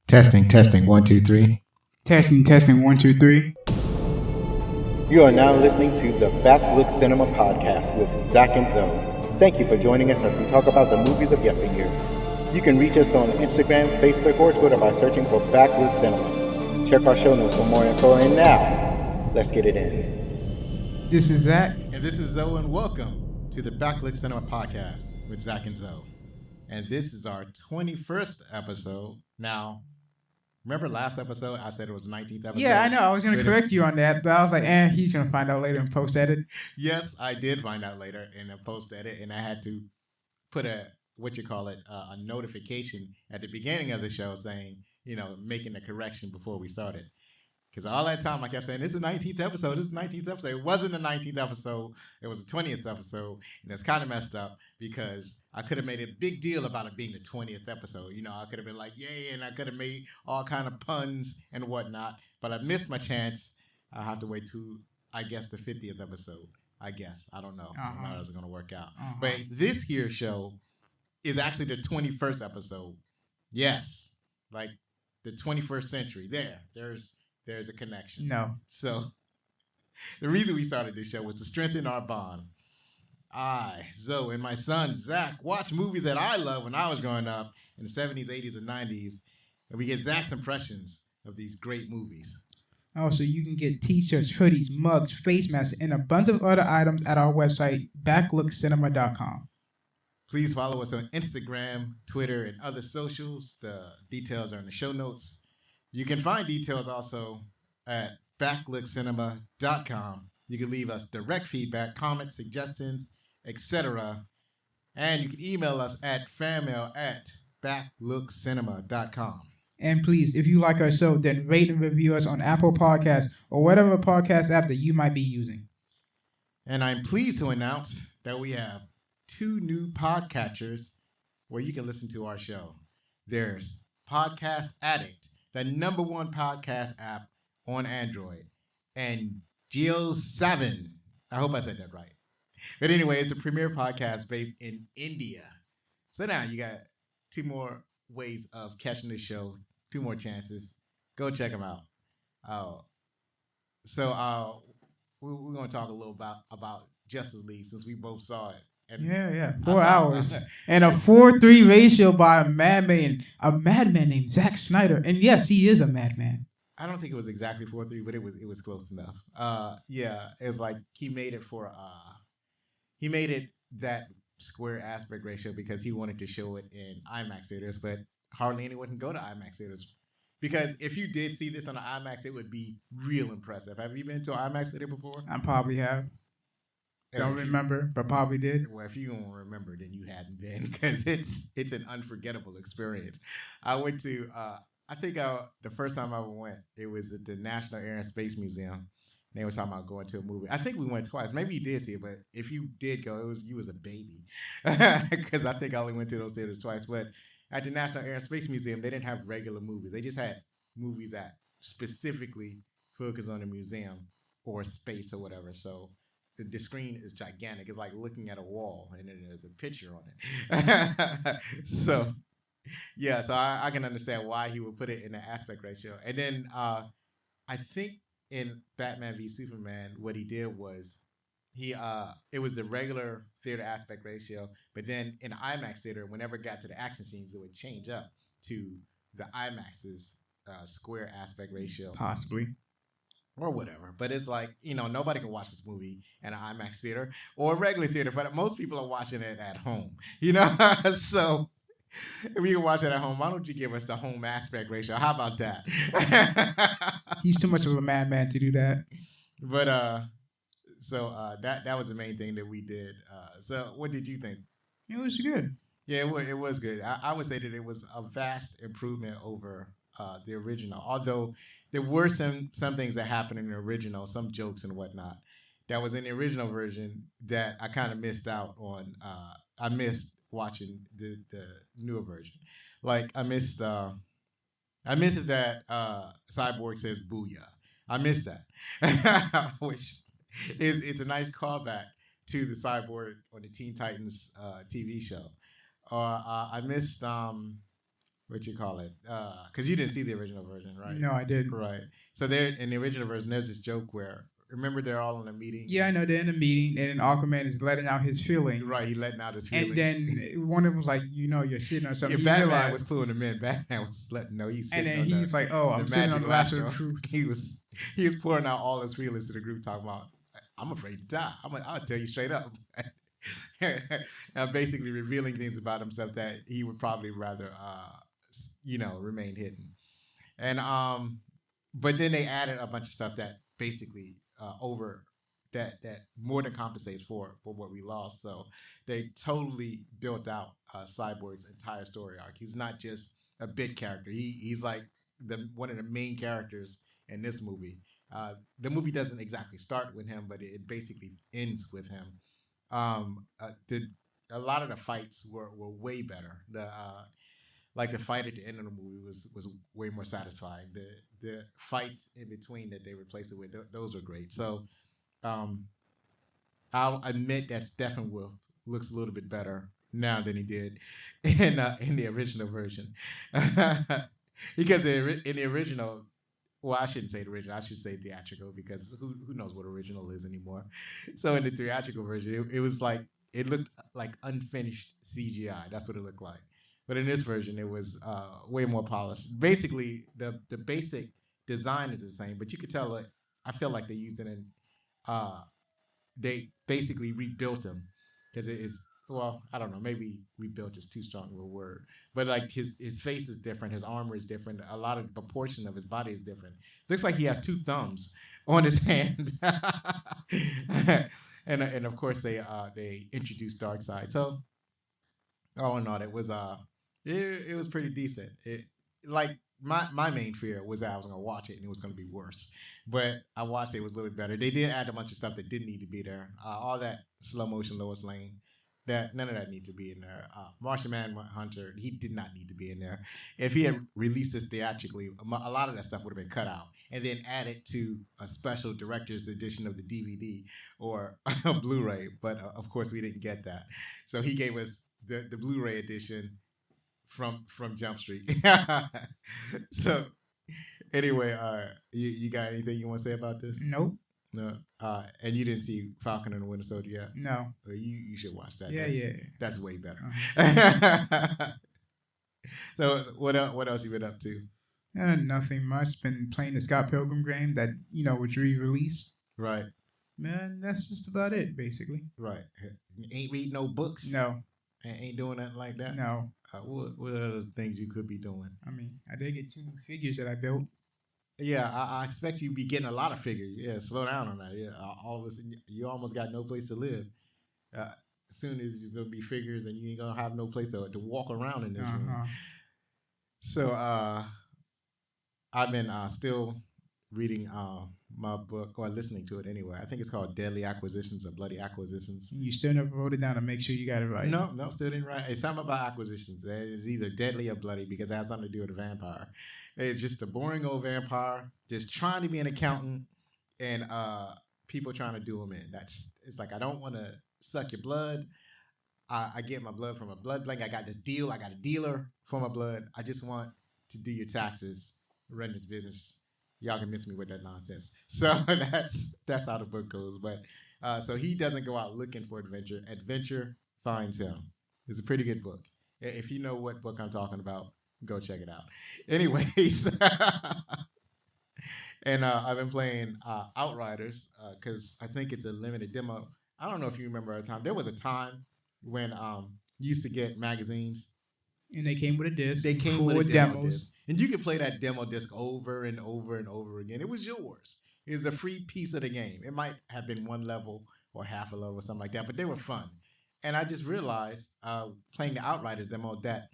Testing, 1, 2, 3. Testing, 1, 2, 3. You are now listening to the Backlook Cinema Podcast with Zach and Zoe. Thank you for joining us as we talk about the movies of yesteryear. You can reach us on Instagram, Facebook, or Twitter by searching for Backlook Cinema. Check our show notes for more info, and now, let's get it in. This is Zach. And this is Zoe, and welcome to the Backlook Cinema Podcast with Zach and Zoe. And this is our 21st episode. Now, remember last episode, I said it was the 19th episode? Yeah, I know. I was going to correct you on that, but I was like, he's going to find out later and post-edit. Yes, I did find out later in a post-edit, and I had to put a notification at the beginning of the show saying, making a correction before we started. Because all that time I kept saying, this is the 19th episode, It wasn't the 19th episode, it was the 20th episode, and it's kind of messed up because I could have made a big deal about it being the 20th episode. I could have been like, yay, and I could have made all kind of puns and whatnot, but I missed my chance. I'll have to wait to, I guess, the 50th episode. I don't know how it's going to work out. But this here show is actually the 21st episode. Yes, like the 21st century. There's a connection. No. So the reason we started this show was to strengthen our bond. I, Zoe, and my son, Zach, watched movies that I loved when I was growing up in the 70s, 80s, and 90s. And we get Zach's impressions of these great movies. Oh, so you can get t-shirts, hoodies, mugs, face masks, and a bunch of other items at our website, backlookcinema.com. Please follow us on Instagram, Twitter, and other socials. The details are in the show notes. You can find details also at backlookcinema.com. You can leave us direct feedback, comments, suggestions, etc. And you can email us at fanmail@backlookcinema.com. And please, if you like our show, then rate and review us on Apple Podcasts or whatever podcast app that you might be using. And I'm pleased to announce that we have 2 new podcatchers where you can listen to our show. There's Podcast Addict, the #1 podcast app on Android, and Geo7. I hope I said that right. But anyway, it's a premier podcast based in India. So now you got 2 more ways of catching the show, 2 more chances. Go check them out. We're going to talk a little about Justice League since we both saw it. And yeah. 4 hours. And a 4-3 ratio by a madman named Zack Snyder. And yes, he is a madman. I don't think it was exactly 4-3, but it was close enough. It's like he made it that square aspect ratio because he wanted to show it in IMAX theaters, but hardly anyone can go to IMAX theaters. Because if you did see this on an IMAX, it would be real impressive. Have you been to an IMAX theater before? I probably have. Don't remember, but probably did. Well, if you don't remember, then you hadn't been because it's an unforgettable experience. I went to, the first time I ever went, it was at the National Air and Space Museum. They were talking about going to a movie. I think we went twice. Maybe you did see it, but if you did go, you was a baby because I think I only went to those theaters twice. But at the National Air and Space Museum, they didn't have regular movies. They just had movies that specifically focus on the museum or space or whatever. So the screen is gigantic. It's like looking at a wall, and then there's a picture on it. So I can understand why he would put it in the aspect ratio. And then I think in Batman v Superman, what he did was it was the regular theater aspect ratio, but then in the IMAX theater, whenever it got to the action scenes, it would change up to the IMAX's square aspect ratio. Possibly. Or whatever. But it's like, nobody can watch this movie in an IMAX theater or a regular theater, but most people are watching it at home, So if we can watch it at home, why don't you give us the home aspect ratio? How about that? He's too much of a madman to do that. But that was the main thing that we did. So what did you think? It was good. Yeah, it was good. I would say that it was a vast improvement over the original, although there were some things that happened in the original, some jokes and whatnot, that was in the original version that I kind of missed out on. I missed watching the newer version. Like I missed it that Cyborg says "booyah." I missed that, which it's a nice callback to the Cyborg on the Teen Titans TV show. I missed what you call it, because you didn't see the original version, right? No, I didn't. Right. So there in the original version, there's this joke where remember they're all in a meeting. Yeah, I know they're in a meeting, and then Aquaman is letting out his feelings. Right, he letting out his feelings. And then one of them was like, you're sitting on something. Yeah, Batman was cluing him in. Batman was letting know he's sitting. And then he's like, "Oh, I'm sitting on the last of the crew." He was pouring out all his feelings to the group, talking about, "I'm afraid to die. I'll tell you straight up." Basically revealing things about himself that he would probably rather, remain hidden. And but then they added a bunch of stuff that basically that more than compensates for what we lost. So they totally built out Cyborg's entire story arc. He's not just a bit character. He's like one of the main characters in this movie. The movie doesn't exactly start with him, but it basically ends with him. A lot of the fights were way better. The fight at the end of the movie was way more satisfying. The fights in between that they replaced it with, those were great. So I'll admit that Steppenwolf looks a little bit better now than he did in the original version. Because in the original, well, I shouldn't say the original. I should say theatrical, because who knows what original is anymore. So in the theatrical version, it looked like unfinished CGI. That's what it looked like. But in this version, it was way more polished. Basically, the basic design is the same, but you could tell I feel like they used it in. They basically rebuilt him, because it is. Well, I don't know. Maybe rebuilt is too strong of a word, but like his face is different, his armor is different, a lot of the proportion of his body is different. Looks like he has 2 thumbs on his hand, and of course they introduced Darkseid. So all in all, it was it was pretty decent. My main fear was that I was gonna watch it and it was gonna be worse, but I watched it. It was a little bit better. They did add a bunch of stuff that didn't need to be there. All that slow motion Lois Lane. None of that needed to be in there. Martian Manhunter, he did not need to be in there. If he had released this theatrically, a lot of that stuff would have been cut out and then added to a special director's edition of the DVD or a Blu-ray. But of course, we didn't get that. So he gave us the Blu-ray edition from Jump Street. So anyway, you got anything you want to say about this? Nope. No, and you didn't see Falcon and the Winter Soldier yet? No. Well, you should watch that. Yeah, That's way better. Uh-huh. So what else you been up to? Nothing much. Been playing the Scott Pilgrim game that was re-released. Right. Man, that's just about it, basically. Right. Ain't read no books. No. Ain't doing nothing like that. No. What other things you could be doing? I mean, I did get 2 figures that I built. Yeah, I expect you to be getting a lot of figures. Yeah, slow down on that. Yeah, all of a sudden you almost got no place to live. As soon as there's gonna be figures, and you ain't gonna have no place to walk around in this room. So I've been still reading my book, or listening to it anyway. I think it's called Deadly Acquisitions or Bloody Acquisitions. You still never wrote it down to make sure you got it right. No, still didn't write. It's something about acquisitions. It's either deadly or bloody, because it has something to do with a vampire. It's just a boring old vampire just trying to be an accountant, and people trying to do him in. It's like, I don't want to suck your blood. I get my blood from a blood bank. I got this deal. I got a dealer for my blood. I just want to do your taxes, run this business. Y'all can miss me with that nonsense. So that's how the book goes. But so he doesn't go out looking for adventure. Adventure finds him. It's a pretty good book. If you know what book I'm talking about, go check it out. Anyways, and I've been playing Outriders because I think it's a limited demo. I don't know if you remember a time. There was a time when you used to get magazines. And they came with a disc. They came with a demo disc. And you could play that demo disc over and over and over again. It was yours. It was a free piece of the game. It might have been 1 level or half a level or something like that, but they were fun. And I just realized, playing the Outriders demo, that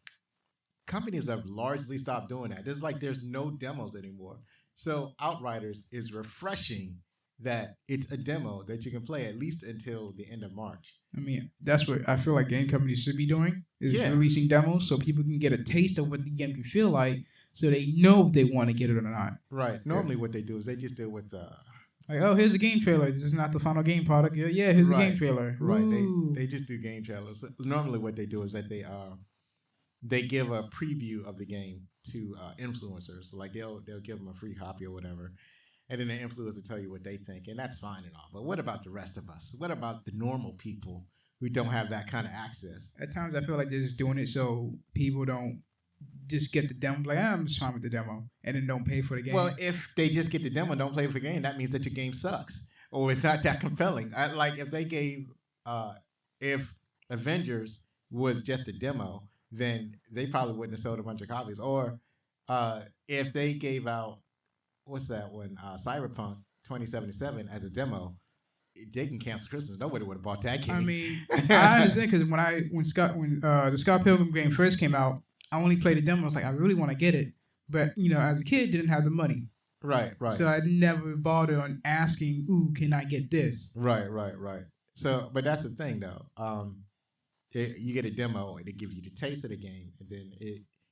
companies have largely stopped doing that. There's no demos anymore. So Outriders is refreshing that it's a demo that you can play at least until the end of March. I mean, that's what I feel like game companies should be doing, is releasing demos so people can get a taste of what the game can feel like, so they know if they want to get it or not. Right. Normally what they do is they just deal with like, oh, here's the game trailer. This is not the final game product. Yeah, here's the game trailer. Right. They just do game trailers. Normally what they do is that they give a preview of the game to influencers. So like they'll give them a free copy or whatever, and then the influencers tell you what they think, and that's fine and all. But what about the rest of us? What about the normal people who don't have that kind of access? At times, I feel like they're just doing it so people don't just get the demo. Like, I'm just fine with the demo, and then don't pay for the game. Well, if they just get the demo and don't play for the game, that means that your game sucks or it's not that compelling. Like if they gave, if Avengers was just a demo, then they probably wouldn't have sold a bunch of copies. Or if they gave out, what's that one, Cyberpunk 2077 as a demo, they can cancel Christmas. Nobody would have bought that game. I mean, I understand because when the Scott Pilgrim game first came out, I only played the demo. I was like, I really want to get it, but as a kid, didn't have the money. Right. So I never bothered on asking, "Ooh, can I get this?" Right. So, but that's the thing, though. You get a demo and they give you the taste of the game, and then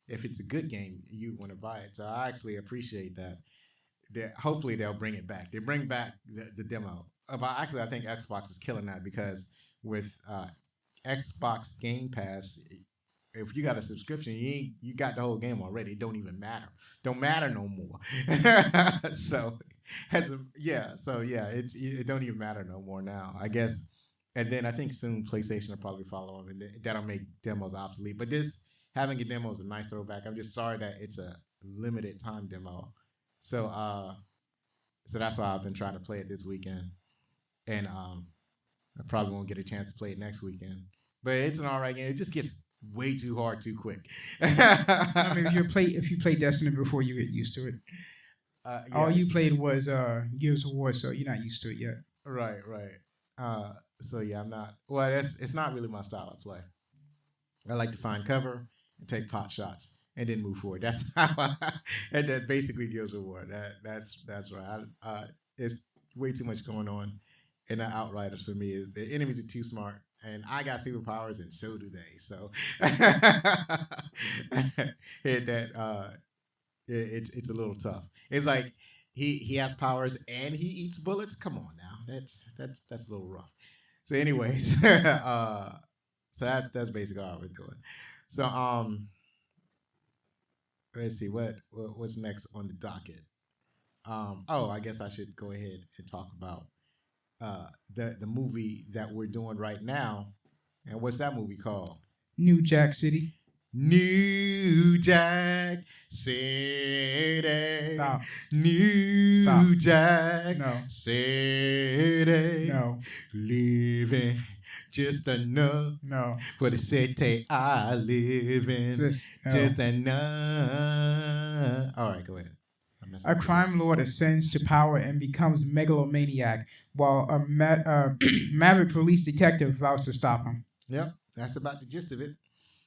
if it's a good game, you want to buy it. So I actually appreciate that. Hopefully they'll bring it back. They bring back the demo. Actually, I think Xbox is killing that because with Xbox Game Pass, if you got a subscription, you got the whole game already. It don't even matter. Don't matter no more. It don't even matter no more now, I guess. And then I think soon PlayStation will probably follow them, and that'll make demos obsolete. But having a demo is a nice throwback. I'm just sorry that it's a limited time demo. So that's why I've been trying to play it this weekend, and I probably won't get a chance to play it next weekend. But it's an alright game. It just gets way too hard too quick. I mean, if you play Destiny before, you get used to it. Yeah. All you played was Gears of War, so you're not used to it yet. Right. So yeah, I'm not. Well, it's not really my style of play. I like to find cover and take pot shots and then move forward. That's how and that basically Gears of War. That's right. It's way too much going on in the Outriders for me. The enemies are too smart, and I got superpowers, and so do they. So it's a little tough. It's like he has powers and he eats bullets. Come on now, that's a little rough. So anyways, so that's basically all we're doing. So let's see what's next on the docket. I guess I should go ahead and talk about the movie that we're doing right now. And what's that movie called? New Jack City. New Jack City. Stop. New Stop. Jack No. City. No. Living just enough. No. For the city I live in. Just enough. All right, go ahead. A crime lord ascends to power and becomes megalomaniac, while a maverick police detective vows to stop him. Yep, that's about the gist of it.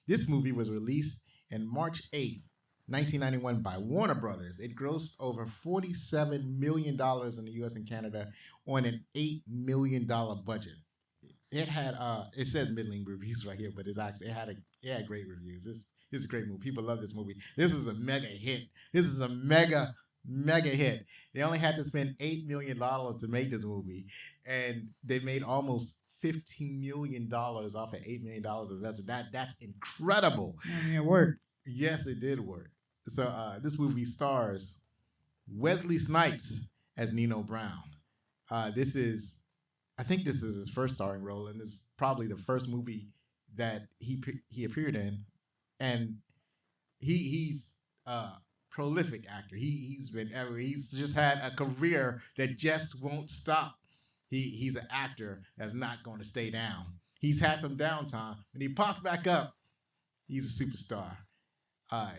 This movie was released on March 8th, 1991 by Warner Brothers. It grossed over $47 million in the U.S. and Canada on an $8 million budget. It had it says middling reviews right here, but it had great reviews. This is a great movie. People love this movie. This is a mega hit. This is a mega hit. They only had to spend $8 million to make this movie, and they made almost $15 million off of $8 million investment. That's incredible. I mean, it worked. Yes, it did work. So this movie stars Wesley Snipes as Nino Brown. I think this is his first starring role, and it's probably the first movie that he appeared in. And he's a prolific actor. He's just had a career that just won't stop. He's an actor that's not going to stay down. He's had some downtime. When he pops back up, he's a superstar.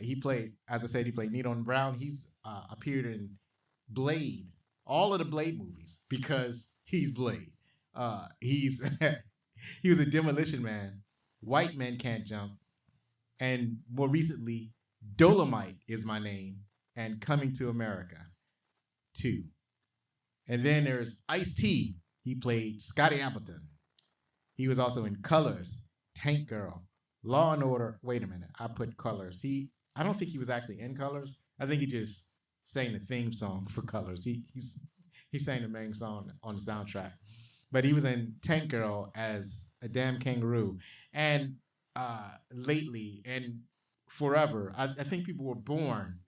He played Nino Brown. He's appeared in Blade, all of the Blade movies, because he's Blade. He was a Demolition Man, White Men Can't Jump, and more recently, Dolomite Is My Name, and Coming to America 2. And then there's Ice-T. He played Scotty Appleton. He was also in Colors, Tank Girl, Law and Order. Wait a minute, I put Colors. I don't think he was actually in Colors. I think he just sang the theme song for Colors. He sang the main song on the soundtrack. But he was in Tank Girl as a damn kangaroo. And lately, and forever. I think people were born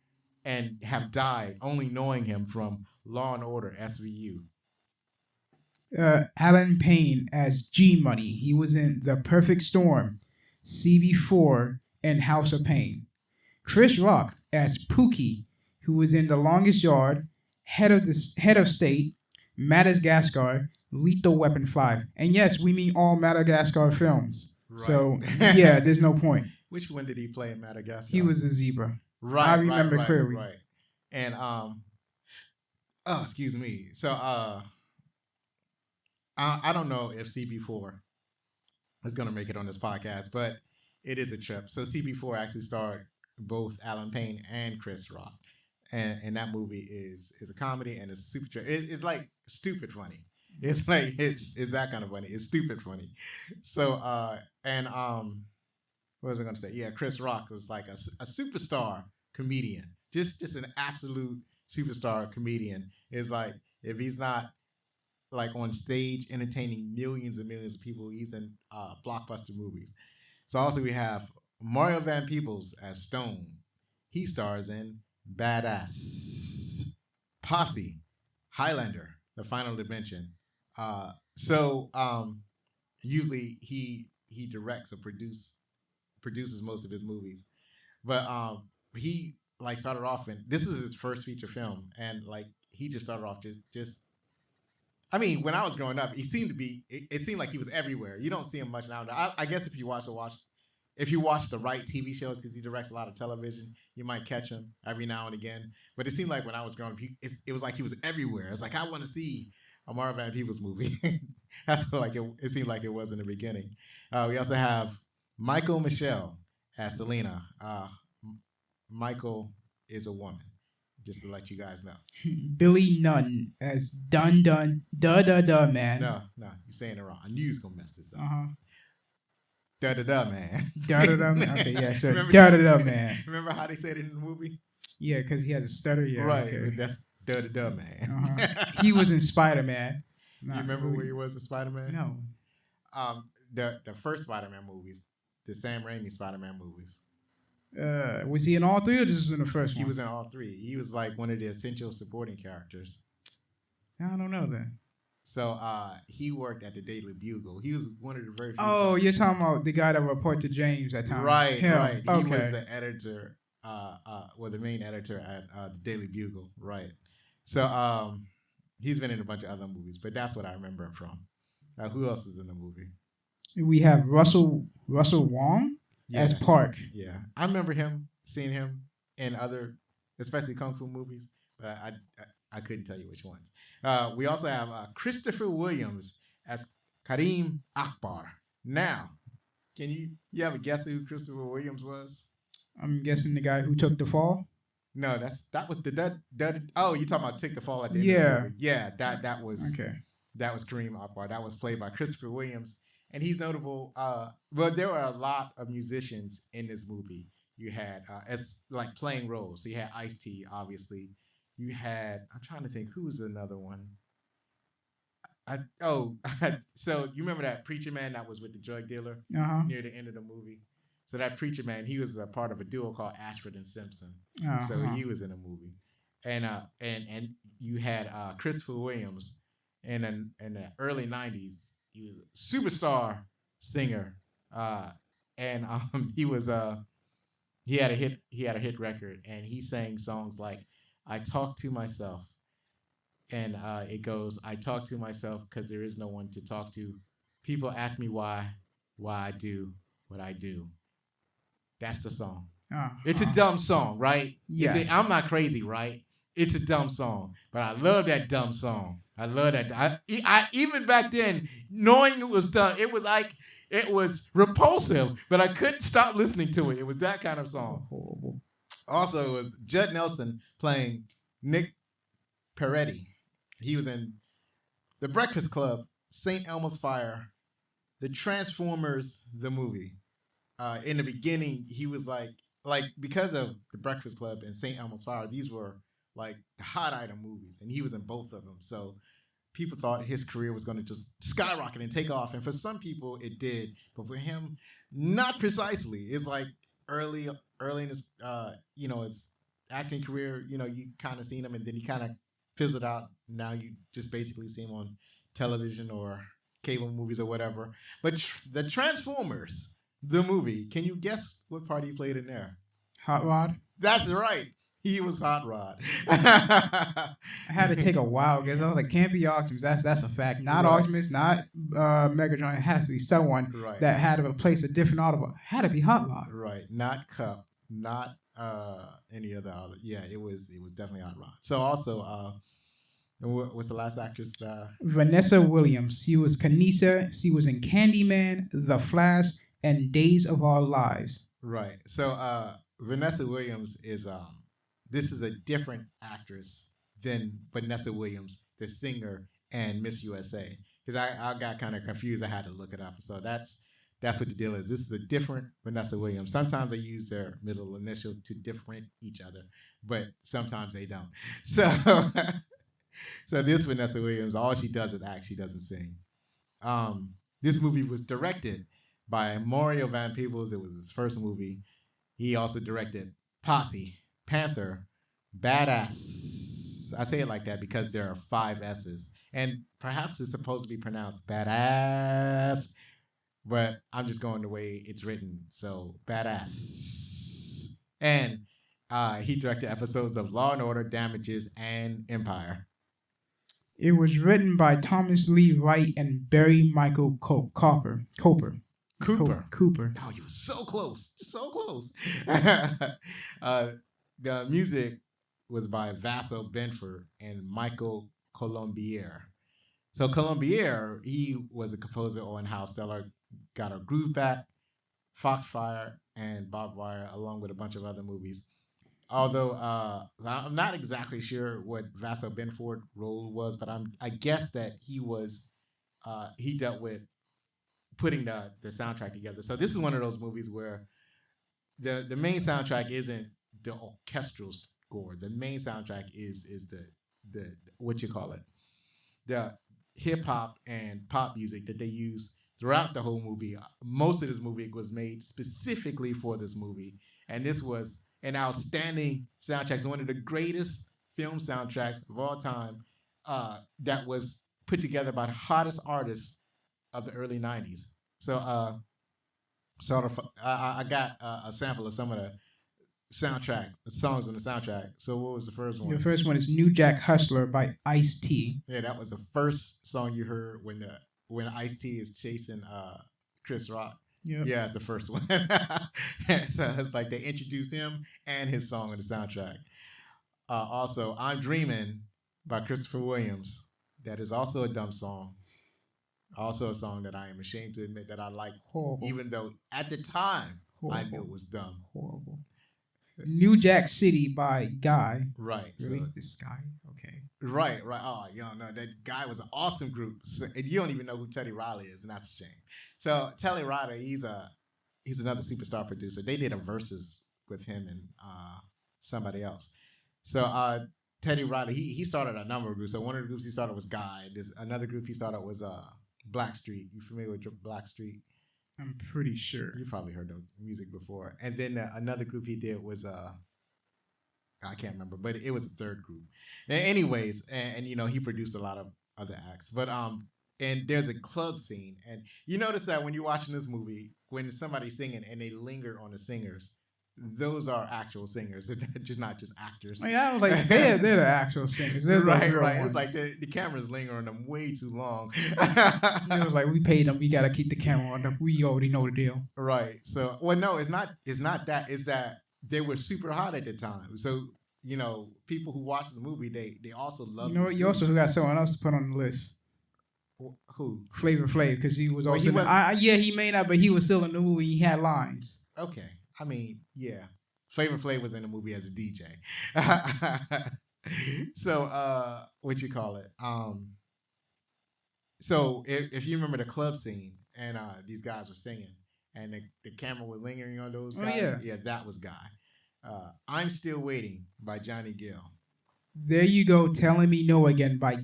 and have died only knowing him from Law and Order SVU. Alan Payne as G Money. He was in The Perfect Storm, CB4, and House of Pain. Chris Rock as Pookie, who was in The Longest Yard, Head of State, Madagascar, Lethal Weapon 5. And yes, we mean all Madagascar films. Right. So, yeah, there's no point. Which one did he play in Madagascar? He was a zebra. Right. I remember clearly. Right. And, excuse me. So, I don't know if CB4 is going to make it on this podcast, but it is a trip. So CB4 actually starred both Alan Payne and Chris Rock. And that movie is a comedy and it's super trip. It's like stupid funny. It's like, it's that kind of funny. It's stupid funny. So, what was I going to say? Yeah, Chris Rock was like a superstar comedian. Just an absolute superstar comedian. It's like, if he's not like on stage entertaining millions and millions of people, he's in blockbuster movies. So also we have Mario Van Peebles as Stone. He stars in Badass, Posse, Highlander, The Final Dimension. Usually he directs or produces most of his movies, but he like started off in, this is his first feature film, and like he just started off just. I mean, when I was growing up, it seemed like he was everywhere. You don't see him much now. I guess if you watch the right TV shows, because he directs a lot of television, you might catch him every now and again. But it seemed like when I was growing up, it was like he was everywhere. It was like, I want to see a Mario Van Peebles movie. That's what it seemed like it was in the beginning. We also have Michael Michelle as Selena. Michael is a woman. Just to let you guys know. Billy Nunn as Dun Dun Da Da Da Man. No, you're saying it wrong. I knew you was gonna mess this up. Da Da Da Man. Da Da Da Man. Okay, yeah, sure. Da Da Da Man. Remember how they said it in the movie? Yeah, because he has a stutter. Yeah, right. Okay. That's Da Da Da Man. He was in Spider-Man. You remember where he was in Spider-Man? No. The first Spider-Man movies, the Sam Raimi Spider-Man movies. Was he in all three or just in the first one? He was in all three. He was like one of the essential supporting characters. I don't know then. So he worked at the Daily Bugle. He was one of the very few. Oh, you're talking about the guy that reported to James that time. Right, Him. right. He Okay. was the editor, the main editor at the Daily Bugle. Right. So he's been in a bunch of other movies, but that's what I remember him from. Who else is in the movie? We have Russell Wong. As Park. Yeah. I remember seeing him in other, especially Kung Fu movies, but I couldn't tell you which ones. We also have Christopher Williams as Kareem Akbar. Now, can you have a guess who Christopher Williams was? I'm guessing the guy who took the fall. No, that was oh, you talking about Take the Fall at the end of the movie. Yeah, that was okay. That was Kareem Akbar. That was played by Christopher Williams. And he's notable. Well, there were a lot of musicians in this movie. You had as like playing roles. So you had Ice-T, obviously. You had, I'm trying to think, who was another one? So you remember that preacher man that was with the drug dealer near the end of the movie? So that preacher man, he was a part of a duo called Ashford and Simpson. So he was in a movie. And you had Christopher Williams in the early 90s. He was a superstar singer, and he had a hit record, and he sang songs like "I Talk to Myself," and it goes, "I talk to myself because there is no one to talk to. People ask me why I do what I do." That's the song. It's a dumb song, right? Yeah. I'm not crazy, right? It's a dumb song, but I love that dumb song. I love that. I even back then, knowing it was dumb, it was repulsive, but I couldn't stop listening to it. It was that kind of song. Horrible. Also, it was Judd Nelson playing Nick Peretti. He was in The Breakfast Club, St. Elmo's Fire, The Transformers, the movie. In the beginning, he was like because of The Breakfast Club and St. Elmo's Fire, these were like the hot item movies, and he was in both of them. So people thought his career was going to just skyrocket and take off. And for some people, it did. But for him, not precisely. It's like early early in his his acting career, you kind of seen him and then he kind of fizzled out. Now you just basically see him on television or cable movies or whatever. But the Transformers, the movie, can you guess what part he played in there? Hot Rod. That's right. He was Hot Rod. I had to take a wild guess. I was like, can't be Optimus. That's a fact. Not Right. Optimus, not Megatron. It has to be someone Right. that had to replace a different Autobot. Had to be Hot Rod. Right. Not Cup. Not any other. Yeah, it was definitely Hot Rod. So also, what's the last actress? Vanessa Williams. She was Kanisa. She was in Candyman, The Flash, and Days of Our Lives. Right. So Vanessa Williams is this is a different actress than Vanessa Williams, the singer and Miss USA. Because I got kind of confused. I had to look it up. So that's what the deal is. This is a different Vanessa Williams. Sometimes they use their middle initial to different each other, but sometimes they don't. So so this Vanessa Williams, all she does is act. She doesn't sing. This movie was directed by Mario Van Peebles. It was his first movie. He also directed Posse, Panther, Badass. I say it like that because there are 5 S's. And perhaps it's supposed to be pronounced Badass, but I'm just going the way it's written. So, Badass. And he directed episodes of Law and Order, Damages, and Empire. It was written by Thomas Lee Wright and Barry Michael Cooper. Cooper. Cooper. Oh, you were so close. So close. The music was by Vassal Benford and Michael Colombier. So Colombier, he was a composer on How Stellar Got Her Groove Back, Foxfire, and Barbed Wire, along with a bunch of other movies. Although I'm not exactly sure what Vassal Benford's role was, but I guess that he dealt with putting the soundtrack together. So this is one of those movies where the main soundtrack isn't the orchestral score. The main soundtrack is the what you call it, the hip hop and pop music that they use throughout the whole movie. Most of this movie was made specifically for this movie, and this was an outstanding soundtrack. It's one of the greatest film soundtracks of all time that was put together by the hottest artists of the early 90s. So I got a sample of some of the songs on the soundtrack. So what was the first one? The first one is New Jack Hustler by Ice-T. Yeah, that was the first song you heard when Ice-T is chasing Chris Rock. Yep. Yeah, it's the first one. So it's like they introduced him and his song on the soundtrack. Also, I'm Dreaming by Christopher Williams. That is also a dumb song. Also a song that I am ashamed to admit that I like. Horrible. Even though at the time Horrible. I knew it was dumb. Horrible. New Jack City by Guy. Right. Really? So, This guy? Okay. right. Oh, no, that guy was an awesome group. So, and you don't even know who Teddy Riley is, and that's a shame. So Teddy Riley, he's another superstar producer. They did a versus with him and somebody else. So Teddy Riley, he started a number of groups. So one of the groups he started was Guy. There's another group he started was Blackstreet. You familiar with Blackstreet? I'm pretty sure. You probably heard the music before. And then another group he did was I can't remember, but it was a third group. Anyways, and he produced a lot of other acts. But and there's a club scene, and you notice that when you're watching this movie, when somebody's singing and they linger on the singers, those are actual singers. They're not just actors. Yeah, I was like, they're the actual singers. They're right. the real It's ones. like the camera's lingering on them way too long. It was like, we paid them. We got to keep the camera on them. We already know the deal. Right. So, well, no, it's not that. It's that they were super hot at the time. So, people who watch the movie, they also love. You also got someone else to put on the list. Who? Flavor Flav, because he was also. He he may not, but he was still in the movie. He had lines. Okay. I mean, yeah. Flavor Flav was in the movie as a DJ. So, what you call it? So if you remember the club scene and these guys were singing and the camera was lingering on those guys. Oh, yeah, that was Guy. I'm Still Waiting by Johnny Gill. There you go, Telling Me No Again by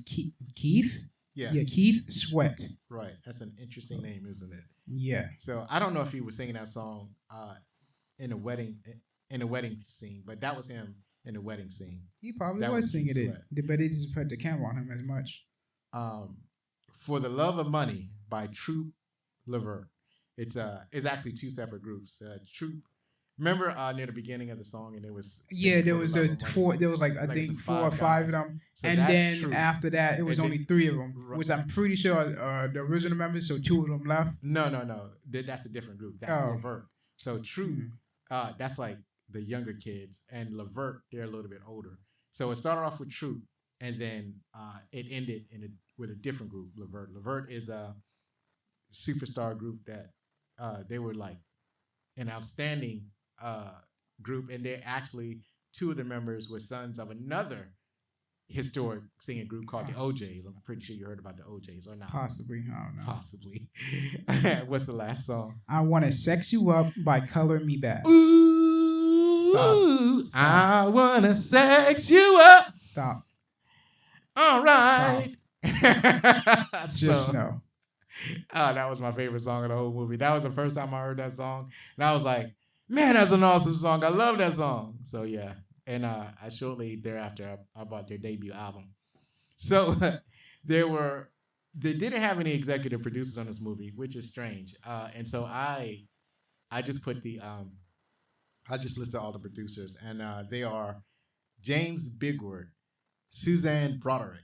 Keith. Yeah. Keith Sweat. Right. That's an interesting name, isn't it? Yeah. So I don't know if he was singing that song in a wedding in the wedding scene, but that was him in the wedding scene. He probably That was was singing Keith it, but they just put the camera on him as much. For the Love of Money by Troop Levert. It's actually two separate groups. Troop. Remember near the beginning of the song, and it was there was four. There was like I think 4 or 5 of them, so and then Troop. After that, it was only 3 of them, which I'm pretty sure are the original members. So 2 of them left. No. That's a different group. That's Levert. So Troop, that's like the younger kids, and Levert, they're a little bit older. So it started off with Troop, and then it ended with a different group, Levert. Levert is a superstar group that they were like an outstanding group, and they actually 2 of the members were sons of another historic singing group called the OJs. I'm pretty sure you heard about the OJs or not. Possibly, I don't know. Possibly. What's the last song? I Wanna Sex You Up by Color Me Bad. Ooh, Stop. I wanna sex you up. Stop. All right. Just no. Oh, that was my favorite song of the whole movie. That was the first time I heard that song, and I was like, man, that's an awesome song. I love that song. So yeah, and I shortly thereafter I bought their debut album. So they didn't have any executive producers on this movie, which is strange. And so I just put I just listed all the producers, and they are James Bigward, Suzanne Broderick,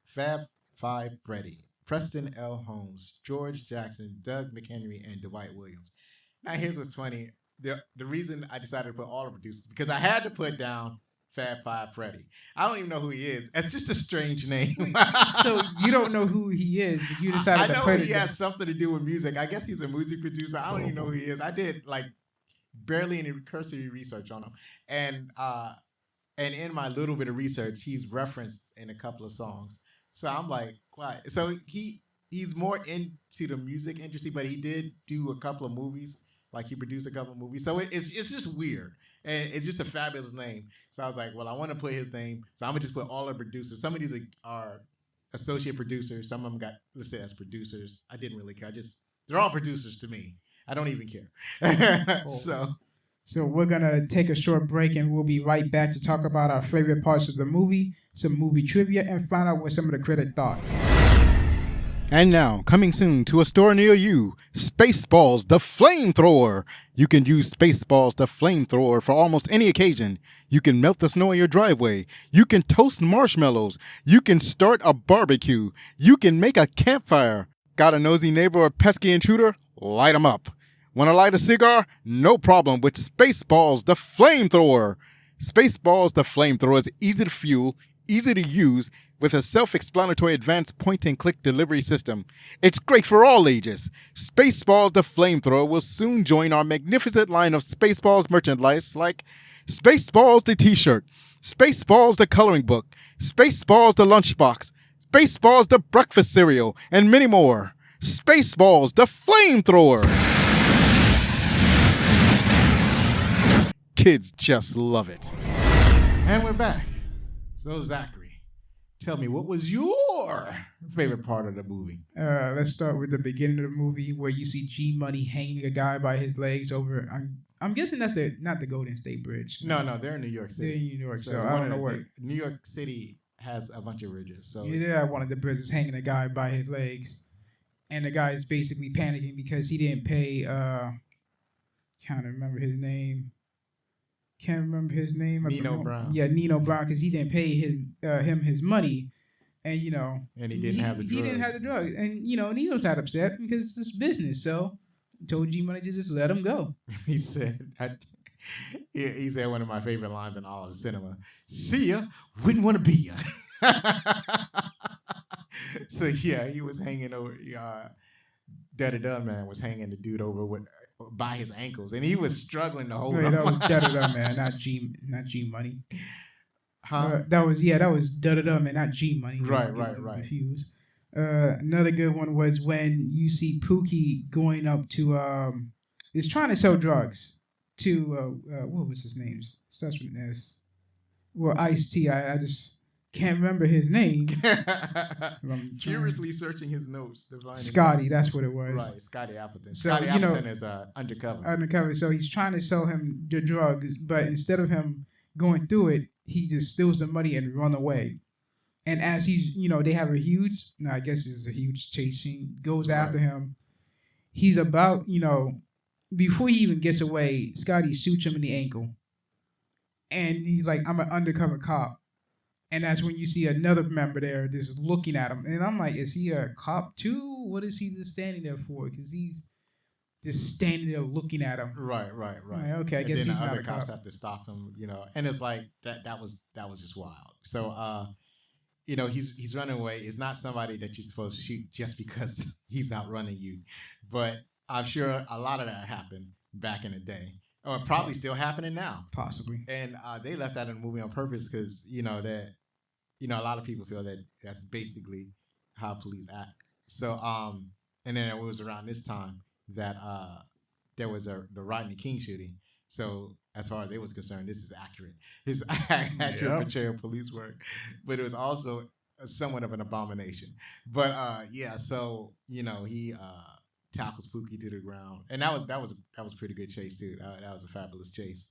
Fab Five Freddy, Preston L. Holmes, George Jackson, Doug McHenry, and Dwight Williams. Now here's what's funny. The reason I decided to put all the producers, because I had to put down Fab Five Freddy. I don't even know who he is. It's just a strange name. So you don't know who he is, but you decided to put it. I know he has something to do with music. I guess he's a music producer. I don't even know who he is. I did like barely any cursory research on him. And in my little bit of research, he's referenced in a couple of songs. So I'm like, why? So he's more into the music industry, but he did do a couple of movies. Like he produced a couple of movies. So it's just weird. And it's just a fabulous name. So I was like, well, I want to put his name. So I'm going to just put all the producers. Some of these are associate producers. Some of them got listed as producers. I didn't really care. They're all producers to me. I don't even care. So we're going to take a short break, and we'll be right back to talk about our favorite parts of the movie, some movie trivia, and find out what some of the critics thought. And now, coming soon to a store near you, Spaceballs the Flamethrower. You can use Spaceballs the Flamethrower for almost any occasion. You can melt the snow in your driveway. You can toast marshmallows. You can start a barbecue. You can make a campfire. Got a nosy neighbor or pesky intruder? Light them up. Want to light a cigar? No problem with Spaceballs the Flamethrower. Spaceballs the Flamethrower is easy to fuel, easy to use, with a self-explanatory advanced point-and-click delivery system. It's great for all ages. Spaceballs the Flamethrower will soon join our magnificent line of Spaceballs merchandise like Spaceballs the T-shirt, Spaceballs the coloring book, Spaceballs the lunchbox, Spaceballs the breakfast cereal, and many more. Spaceballs the Flamethrower. Kids just love it. And we're back. So Zachary, tell me, what was your favorite part of the movie? Let's start with the beginning of the movie where you see G Money hanging a guy by his legs over. I'm guessing that's not the Golden State Bridge. No, they're in New York City. They're in New York, so I don't know where. New York City has a bunch of bridges. So yeah, one of the bridges hanging a guy by his legs, and the guy is basically panicking because he didn't pay. Can't remember his name. Nino Brown. Yeah, Nino Brown, because he didn't pay him his money, and and he didn't have the drugs. He didn't have the drugs, and Nino's not upset because it's business. So he told G Money to just let him go. He said, he said one of my favorite lines in all of cinema. See ya, wouldn't want to be ya. So yeah, he was hanging over. Da Man was hanging the dude over by his ankles, and he was struggling to hold him. That was Da Man, not G Money. Huh? That was Da Man, not G Money. Right. Confused. Another good one was when you see Pookie going up to is trying to sell drugs to what was his name? Starts with an S. Well, Ice-T. I just Can't remember his name. Furiously searching his notes to find Scotty, that's what it was. Right, Scotty Appleton. So, Scotty Appleton is undercover. Undercover. So he's trying to sell him the drugs, but instead of him going through it, he just steals the money and run away. And as he's, they have a huge, I guess it's a huge chase scene, goes after him. He's about, before he even gets away, Scotty shoots him in the ankle. And he's like, I'm an undercover cop. And that's when you see another member there just looking at him. And I'm like, is he a cop too? What is he just standing there for? Because he's just standing there looking at him. Right. Like, okay, I guess he's the not other a cops cop. have to stop him, And it's like that was just wild. So he's running away. It's not somebody that you're supposed to shoot just because he's outrunning you. But I'm sure a lot of that happened back in the day. Or probably still happening now. Possibly. And they left that in the movie on purpose because, a lot of people feel that that's basically how police act. So, and then it was around this time that there was the Rodney King shooting. So, as far as they was concerned, this is accurate. It's accurate portrayal of police work, but it was also somewhat of an abomination. But so he tackles Pookie to the ground, and that was a pretty good chase too. That was a fabulous chase.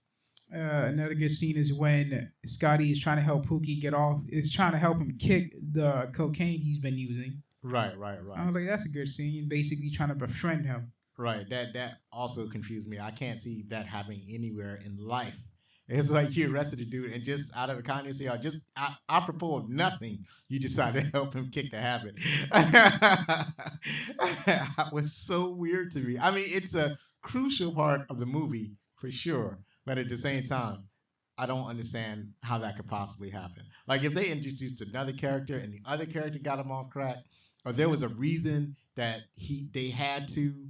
Another good scene is when Scotty is trying to help Pookie get off. Is trying to help him kick the cocaine he's been using. Right. I was like, that's a good scene. Basically trying to befriend him. Right. That also confused me. I can't see that happening anywhere in life. It's like you arrested a dude and just out of the kindness of just apropos of nothing, you decided to help him kick the habit. It was so weird to me. I mean, it's a crucial part of the movie for sure. But at the same time, I don't understand how that could possibly happen. Like if they introduced another character and the other character got him off crack, or there was a reason that they had to,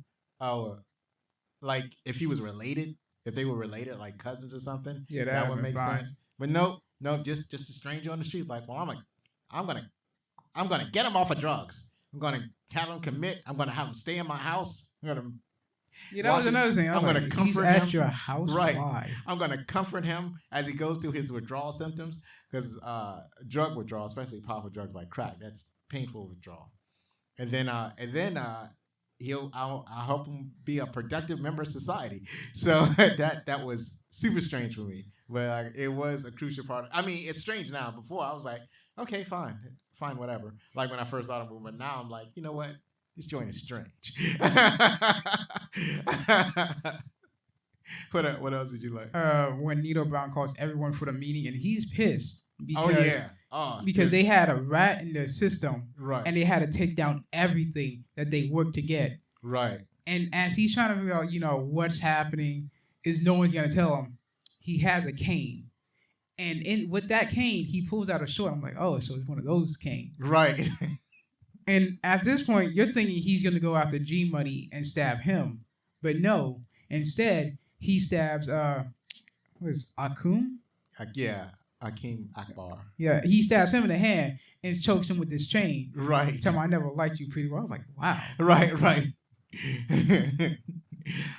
like if he was related, if they were related, like cousins or something, that would make sense. But no, just a stranger on the street. Like, well, I'm gonna get him off of drugs. I'm gonna have him commit. I'm gonna have him stay in my house. I'm gonna. Yeah, that was another thing. I'm going to comfort him. At your house? Right. Why? I'm going to comfort him as he goes through his withdrawal symptoms because drug withdrawal, especially powerful drugs like crack, that's painful withdrawal. And then I'll help him be a productive member of society. So that was super strange for me. But it was a crucial part. I mean, it's strange now. Before I was like, okay, fine, whatever. Like when I first thought of it, but now I'm like, you know what? This joint is strange. What else did you like? When Nito Brown calls everyone for the meeting, and he's pissed because they had a rat in the system, right? And they had to take down everything that they worked to get, right? And as he's trying to figure out, what's happening, is no one's gonna tell him. He has a cane, and with that cane, he pulls out a sword. I'm like, oh, so it's one of those canes, right? And at this point, you're thinking he's going to go after G Money and stab him. But no. Instead, he stabs, what is Akum? Akim Akbar. Yeah, he stabs him in the hand and chokes him with this chain. Right. Tell him I never liked you pretty well. I was like, wow. Right.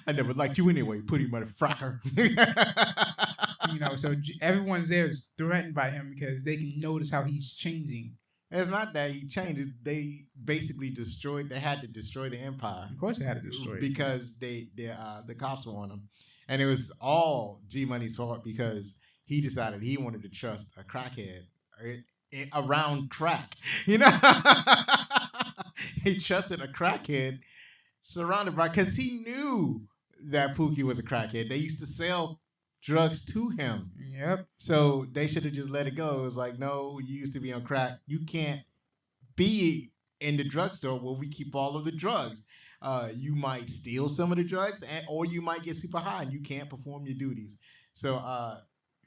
I never liked you anyway, pretty motherfucker. So everyone's there is threatened by him because they can notice how he's changing. It's not that he changed. They basically they had to destroy the empire. Of course they had to destroy it. Because the cops were on him. And it was all G Money's fault because he decided he wanted to trust a crackhead around crack. He trusted a crackhead surrounded by, because he knew that Pookie was a crackhead. They used to sell drugs to him. Yep. So they should have just let it go. It was like, no, you used to be on crack. You can't be in the drugstore where we keep all of the drugs. You might steal some of the drugs, or you might get super high and you can't perform your duties. So,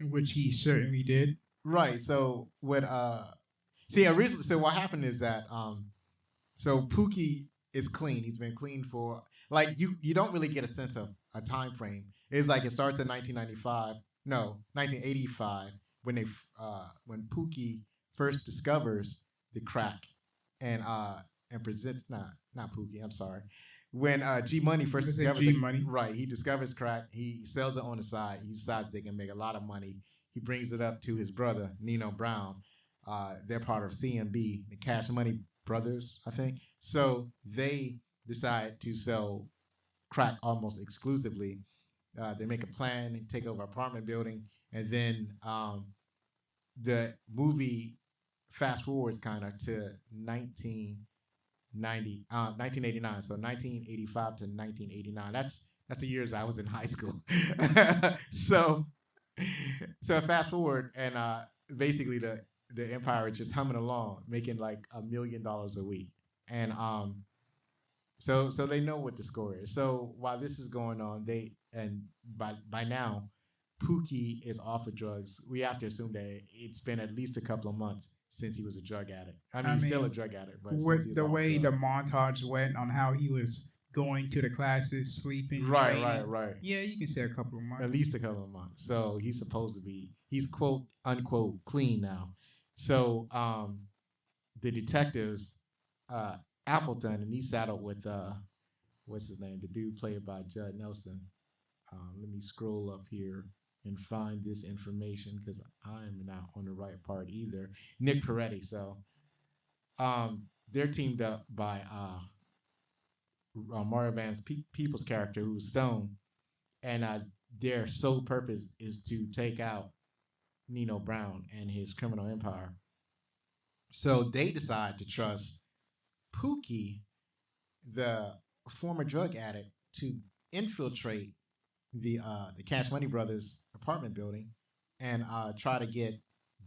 which he certainly did. Right. So originally, so what happened is that, so Pookie is clean. He's been clean for, like, you don't really get a sense of a time frame. It's like it starts in 1985 when Pookie first discovers the crack and presents not Pookie, I'm sorry. When G Money first discovers he discovers crack, he sells it on the side. He decides they can make a lot of money. He brings it up to his brother Nino Brown. they're part of CMB, the Cash Money Brothers, I think. So they decide to sell crack almost exclusively. They make a plan and take over an apartment building, and then the movie fast forwards kind of to 1989. So 1985 to 1989. That's the years I was in high school. so fast forward, and basically the empire is just humming along, making like $1 million a week, and so they know what the score is. So while this is going on, by now, Pookie is off of drugs. We have to assume that it's been at least a couple of months since he was a drug addict. I mean, he's still a drug addict, but with the way the montage went on how he was going to the classes, sleeping, training, right. Yeah, you can say a couple of months. At least a couple of months. So he's supposed to be, he's quote unquote clean now. So the detectives, Appleton, and he's saddled with what's his name? The dude played by Judd Nelson. Let me scroll up here and find this information because I'm not on the right part either. Nick Peretti. So they're teamed up by Mario Van's People's character, who's Stone, and their sole purpose is to take out Nino Brown and his criminal empire. So they decide to trust Pookie, the former drug addict, to infiltrate the Cash Money Brothers apartment building and try to get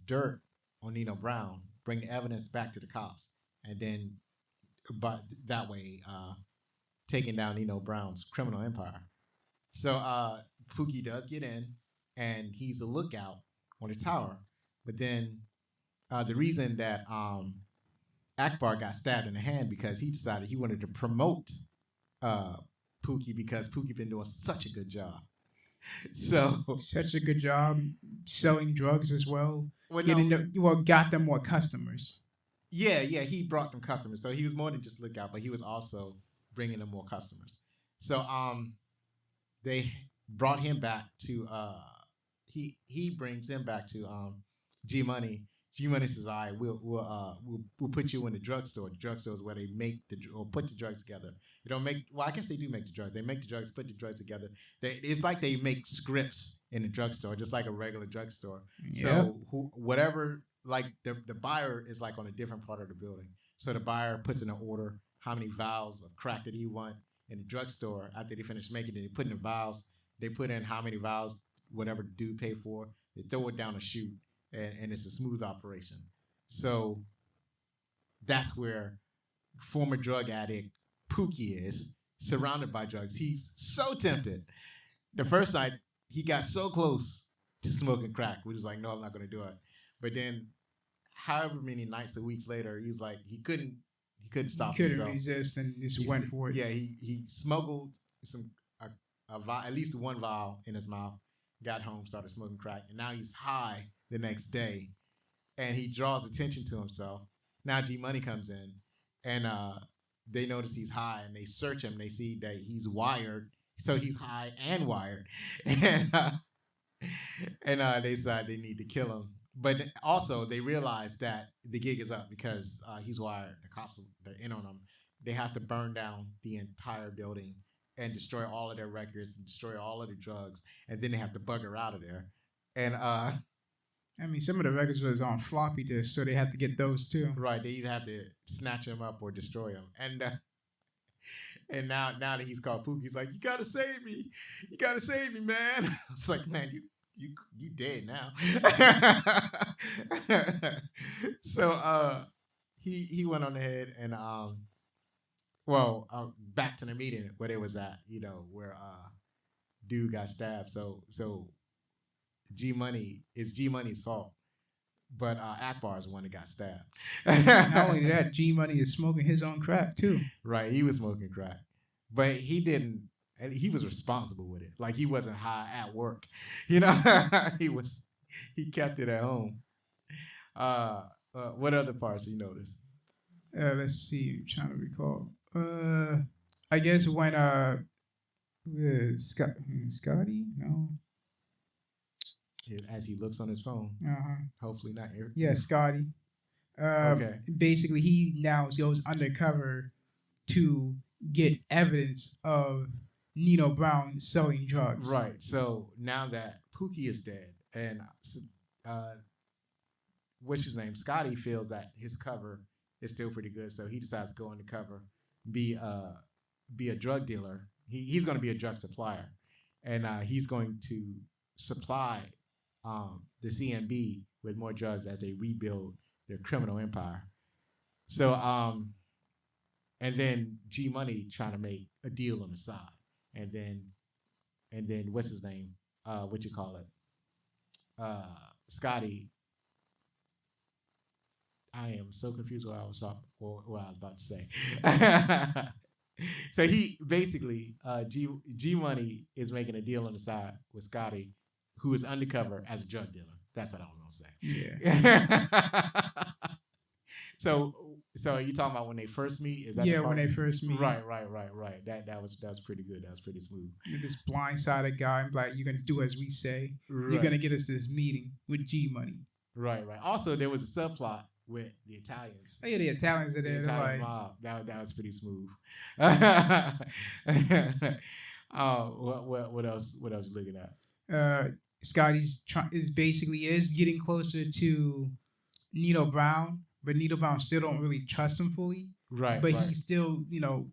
dirt on Nino Brown, bring the evidence back to the cops, and then but that way taking down Nino Brown's criminal empire. So Pookie does get in, and he's a lookout on the tower. But then the reason that Akbar got stabbed in the hand because he decided he wanted to promote Pookie because Pookie been doing such a good job. So such a good job selling drugs as well. Got them more customers. Yeah, he brought them customers. So he was more than just lookout, but he was also bringing them more customers. So they brought him back to he brings him back to G Money. G Money says, "All right, we'll put you in the drugstore. The drugstore is where they make or put the drugs together. They don't make. Well, I guess they do make the drugs. They make the drugs, put the drugs together. It's like they make scripts in the drugstore, just like a regular drugstore. Yeah. So whatever, like the buyer is like on a different part of the building. So the buyer puts in an order how many vials of crack that he want in the drugstore. After they finish making it, they put in the vials. They put in how many vials whatever dude paid for. They throw it down a chute. And it's a smooth operation. So that's where former drug addict Pookie is, surrounded by drugs. He's so tempted. The first night, he got so close to smoking crack. We was like, no, I'm not going to do it. But then however many nights or weeks later, he's like, he couldn't stop himself. He couldn't resist and just went for it. Yeah, he smuggled at least one vial in his mouth, got home, started smoking crack, and now he's high the next day, and he draws attention to himself. Now G Money comes in, and they notice he's high, and they search him. They see that he's wired, so he's high and wired, and they decide they need to kill him. But also they realize that the gig is up because he's wired. The cops are in on him. They have to burn down the entire building and destroy all of their records and destroy all of the drugs, and then they have to bugger out of there. And I mean, some of the records was on floppy disks, so they had to get those too. Right, they either have to snatch them up or destroy them. And now that he's called Pookie, he's like, "You gotta save me, man." It's like, man, you dead now. So he went on ahead and back to the meeting where they was at, where dude got stabbed. So G Money's fault, but Akbar's the one that got stabbed. Not only that, G Money is smoking his own crack too. Right, he was smoking crack, but he didn't. And he was responsible with it. Like he wasn't high at work, He kept it at home. What other parts you noticed? Let's see. I'm trying to recall. I guess when Scotty? No. As he looks on his phone. Uh-huh. Hopefully not. Yeah, Scotty. Okay. Basically, he now goes undercover to get evidence of Nino Brown selling drugs. Right. So now that Pookie is dead, and uh, what's his name? Scotty feels that his cover is still pretty good, so he decides to go undercover, be a drug dealer. He's going to be a drug supplier, and he's going to supply the CMB with more drugs as they rebuild their criminal empire. So, and then G Money trying to make a deal on the side, and then what's his name? What you call it? Scotty. I am so confused what I was about to say. So he basically G Money is making a deal on the side with Scotty, who is undercover as a drug dealer. That's what I was gonna say. Yeah. So are you talking about when they first meet? Is that when they first meet? Right. That was pretty good. That was pretty smooth. You're this blindsided guy, and like, you're gonna do as we say. Right. You're gonna get us this meeting with G Money. Right. Also, there was a subplot with the Italians. Oh yeah, the Italians are there. The Italian like, mob. That was pretty smooth. What else? What else you looking at? Scotty's is getting closer to Nino Brown, but Nino Brown still don't really trust him fully. Right. But he still,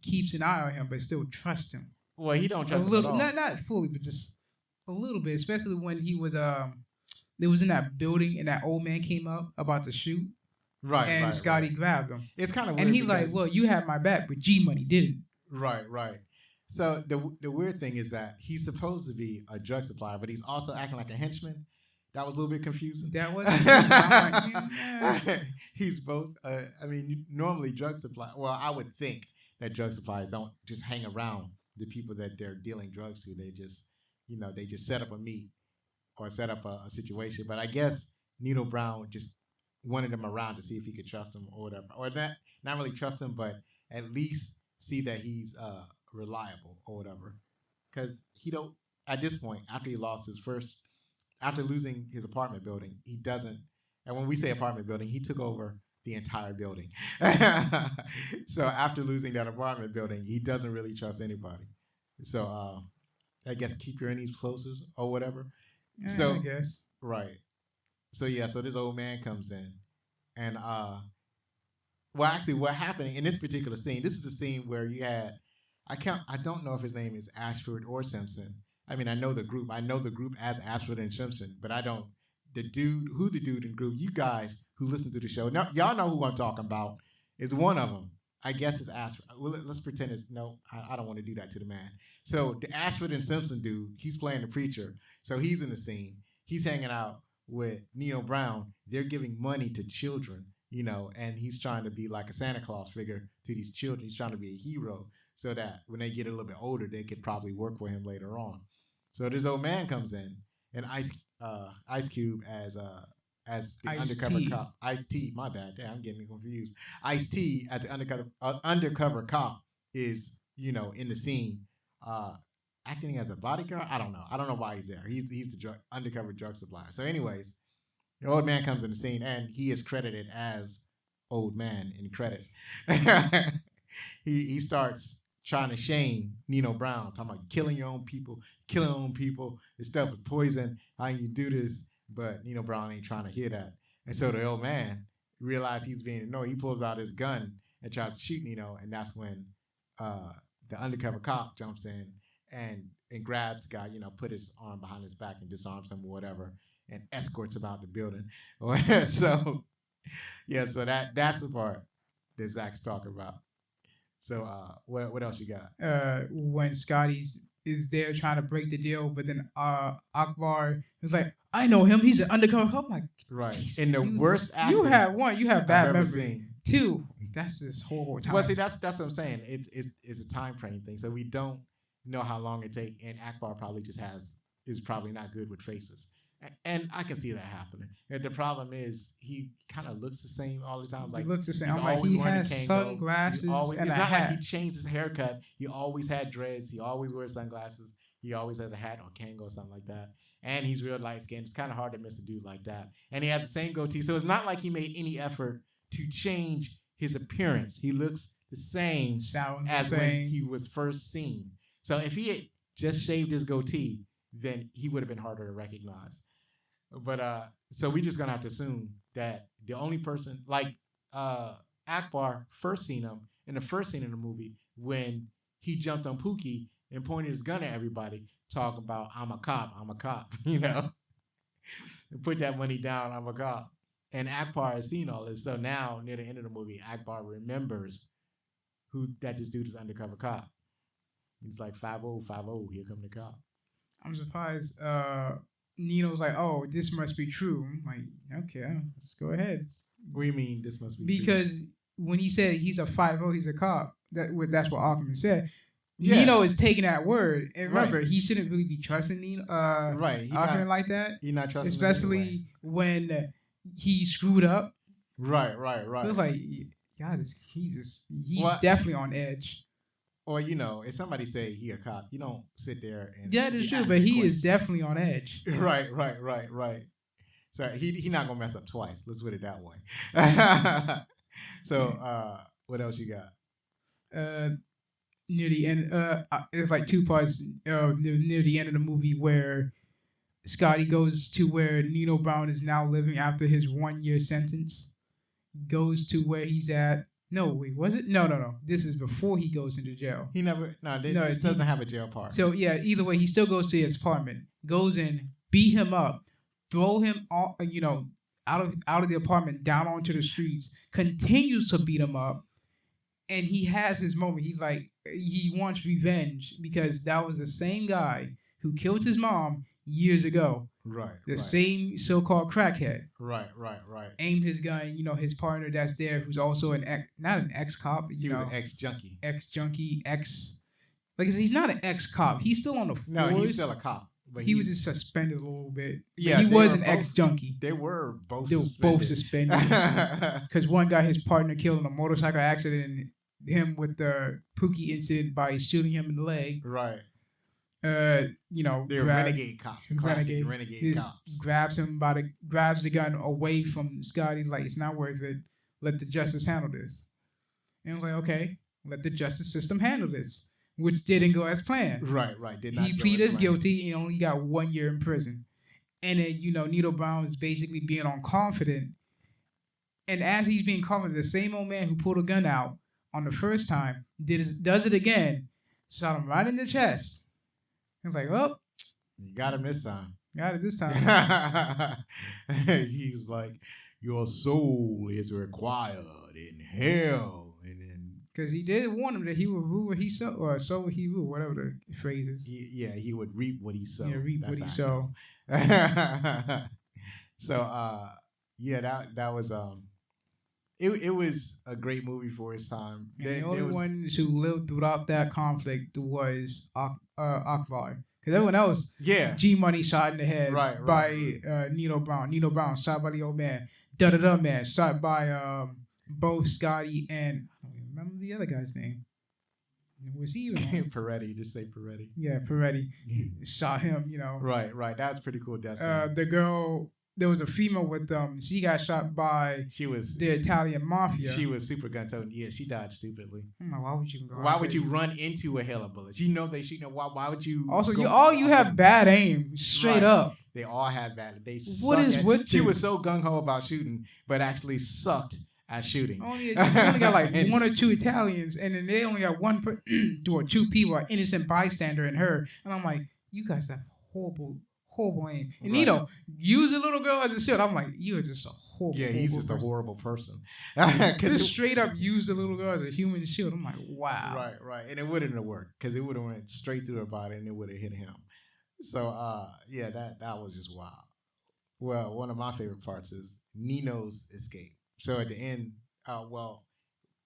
keeps an eye on him, but still trusts him. Well, he don't trust a little, him at all. not fully, but just a little bit. Especially when he was they was in that building and that old man came up about to shoot. Right. And Scotty grabbed him. It's kind of weird. And he's like, "Well, you had my back, but G Money didn't." Right. So the weird thing is that he's supposed to be a drug supplier, but he's also acting like a henchman. That was a little bit confusing. That was. I'm like, yeah. He's both. Normally drug supply. Well, I would think that drug suppliers don't just hang around the people that they're dealing drugs to. They just, they just set up a meet or set up a situation. But I guess Nino Brown just wanted him around to see if he could trust him or whatever, or not really trust him, but at least see that he's reliable or whatever. Because he don't, at this point, after losing his apartment building, he doesn't, and when we say apartment building, he took over the entire building. So after losing that apartment building, he doesn't really trust anybody. So I guess keep your enemies closest or whatever. Yeah, so I guess. Right. So this old man comes in, and actually, what happened in this particular scene? This is the scene where you had, I don't know if his name is Ashford or Simpson. I mean, I know the group as Ashford and Simpson, but I don't the dude in group. You guys who listen to the show, now y'all know who I'm talking about. Is one of them. I guess it's Ashford. Well, let's pretend it's no. I don't want to do that to the man. So the Ashford and Simpson dude, he's playing the preacher. So he's in the scene. He's hanging out with Nino Brown. They're giving money to children, and he's trying to be like a Santa Claus figure to these children. He's trying to be a hero so that when they get a little bit older, they could probably work for him later on. So this old man comes in, and Ice Cube as the undercover cop. Ice-T, my bad. Damn, I'm getting confused. Ice-T as the undercover cop is, in the scene, acting as a bodyguard. I don't know why he's there. He's the undercover drug supplier. So anyways, the old man comes in the scene, and he is credited as old man in credits. He starts trying to shame Nino Brown, talking about killing your own people, this stuff is poison, how you do this? But Nino Brown ain't trying to hear that. And so the old man realized he's being ignored. He pulls out his gun and tries to shoot Nino, and that's when the undercover cop jumps in and grabs the guy, put his arm behind his back and disarms him or whatever, and escorts him out the building. So that's the part that Zach's talking about. So what else you got? When Scotty's is there trying to break the deal, but then Akbar is like, I know him. He's an undercover. I'm like, right. In the worst acting you have bad memory. Seen. Two, that's this whole time. Well, see, that's what I'm saying. It's a time frame thing, so we don't know how long it takes. And Akbar probably is probably not good with faces. And I can see that happening. And the problem is he kind of looks the same all the time. Like he looks the same. I'm like he has sunglasses and it's a not hat. like he changed his haircut. He always had dreads. He always wears sunglasses. He always has a hat or Kango or something like that. And he's real light skinned. It's kind of hard to miss a dude like that. And he has the same goatee. So it's not like he made any effort to change his appearance. He looks the same Sounds as the when same. he was first seen. So if he had just shaved his goatee, then he would have been harder to recognize. But so we just gonna have to assume that the only person like Akbar first seen him in the first scene of the movie when he jumped on Pookie and pointed his gun at everybody, talking about I'm a cop, you know, and put that money down, I'm a cop. And Akbar has seen all this, so now near the end of the movie, Akbar remembers who that this dude is undercover cop. He's like 5-0, here come the cop. I'm surprised. Nino's like, oh, this must be true. I'm like, okay, let's go ahead. What do you mean this must be Because when he said he's a 5-0, he's a cop. That's what Ackerman said. Yeah. Nino is taking that word, and remember, he shouldn't really be trusting Nino. Right, Ackerman like that. He's not trusting, especially anyway. when he screwed up. Right. So it's like, God, he's definitely on edge. Or if somebody say he a cop, you don't sit there and yeah, that's true. But he is definitely on edge. Right. So he not gonna mess up twice. Let's put it that way. So what else you got? Near the end, it's like two parts. Near the end of the movie, where Scotty goes to where Nino Brown is now living after his 1-year sentence. Goes to where he's at. No, wait, was it? No. This is before he goes into jail. This doesn't have a jail part. So yeah, either way, he still goes to his apartment, goes in, beat him up, throw him out of the apartment down onto the streets, continues to beat him up, and he has his moment. He's like, he wants revenge because that was the same guy who killed his mom years ago. Right. The same so-called crackhead. Right. Aimed his gun, his partner that's there, who's also not an ex-cop. He was an ex-junkie. Like I said, he's not an ex-cop. He's still on the force. No, he's still a cop. But he was just suspended a little bit. Yeah, he was an ex-junkie. They were both suspended. Because one guy, his partner, killed in a motorcycle accident, and him with the Pookie incident by shooting him in the leg. Right. They're renegade cops. Classic renegade cops. Grabs the gun away from Scott. He's like, it's not worth it. Let the justice handle this. And I was like, okay, let the justice system handle this, which didn't go as planned. Right. Did not. He pleaded guilty and only got 1 year in prison. And then Nino Brown is basically being confident. And as he's being confident, the same old man who pulled a gun out on the first time does it again, shot him right in the chest. I was like, well, you got him this time. Got it this time. He was like, your soul is required in hell. And then because he did warn him that he would rule what he sowed, or sow what he ruled, whatever the phrase is. He would reap what he sowed. Yeah, reap what he sowed. So that was it was a great movie for its time. The only ones who lived throughout that conflict was Akbar. Because everyone else, G Money shot in the head by Nino Brown. Nino Brown shot by the old man. Da man shot by both Scotty and I don't even remember the other guy's name. Was he even Peretti? Just say Peretti. Yeah, Peretti shot him. Right. That was pretty cool. The girl. There was a female with she got shot by the Italian mafia. She was super gun-toted. Yeah, she died stupidly. Why would you go? Why would you run into a hail of bullets? They shoot. Why would you? Also, you have bad aim. Straight up. They all had bad. They She was so gung-ho about shooting, but actually sucked at shooting. You only got like one or two Italians, and then they only got or two people, an innocent bystander and her. And I'm like, you guys have horrible aim. And use a little girl as a shield. I'm like, you're just a horrible. Yeah, he's just a horrible person. Just straight up use the little girl as a human shield. I'm like, wow. Right. And it wouldn't have worked because it would have went straight through her body and it would have hit him. So that was just wild. Well, one of my favorite parts is Nino's escape. So at the end,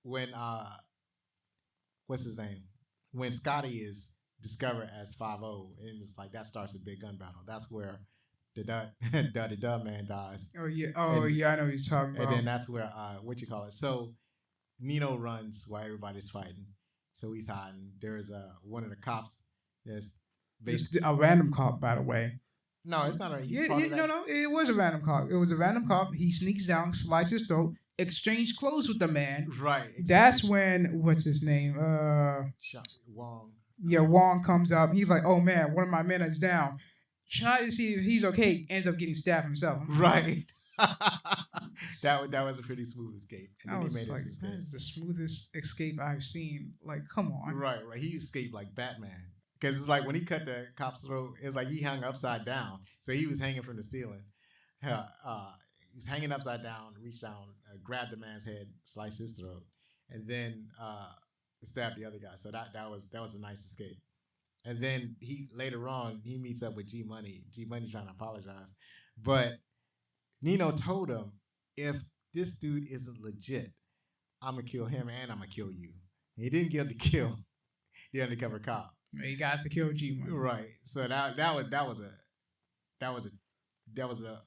when what's his name? When Scotty is discovered as 5-0, and it's like that starts a big gun battle. That's where the dud man dies. Oh yeah, I know what you're talking about. And then that's where So Nino runs while everybody's fighting. So he's hiding. There's one of the cops that's a random cop, by the way. No, it's not. No, it was a random cop. It was a random cop. He sneaks down, slices his throat, exchanged clothes with the man. Right. That's when what's his name? Wong. Yeah, Wong comes up. He's like, "Oh man, one of my men is down." Trying to see if he's okay. Ends up getting stabbed himself. Right. that was a pretty smooth escape. And then he made like, his escape. that is the smoothest escape I've seen. Like, come on. Right. He escaped like Batman. Because it's like when he cut the cop's throat, it's like he hung upside down. So he was hanging from the ceiling. He was hanging upside down, reached down, grabbed the man's head, sliced his throat, and then stabbed the other guy. So that was a nice escape. And then later on he meets up with G Money. G Money trying to apologize, but Nino told him, if this dude isn't legit, I'm gonna kill him and I'm gonna kill you. And he didn't get to kill the undercover cop. He got to kill G Money. Right. So that was a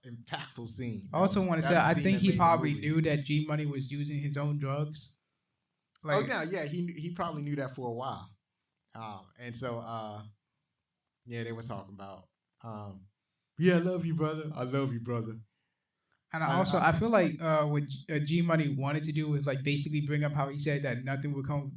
impactful scene. I also want to say, I think he probably knew that G Money was using his own drugs. Like, yeah, he probably knew that for a while. And so they was talking about I love you, brother. I love you, brother. And I feel like what G Money wanted to do was like basically bring up how he said that nothing would come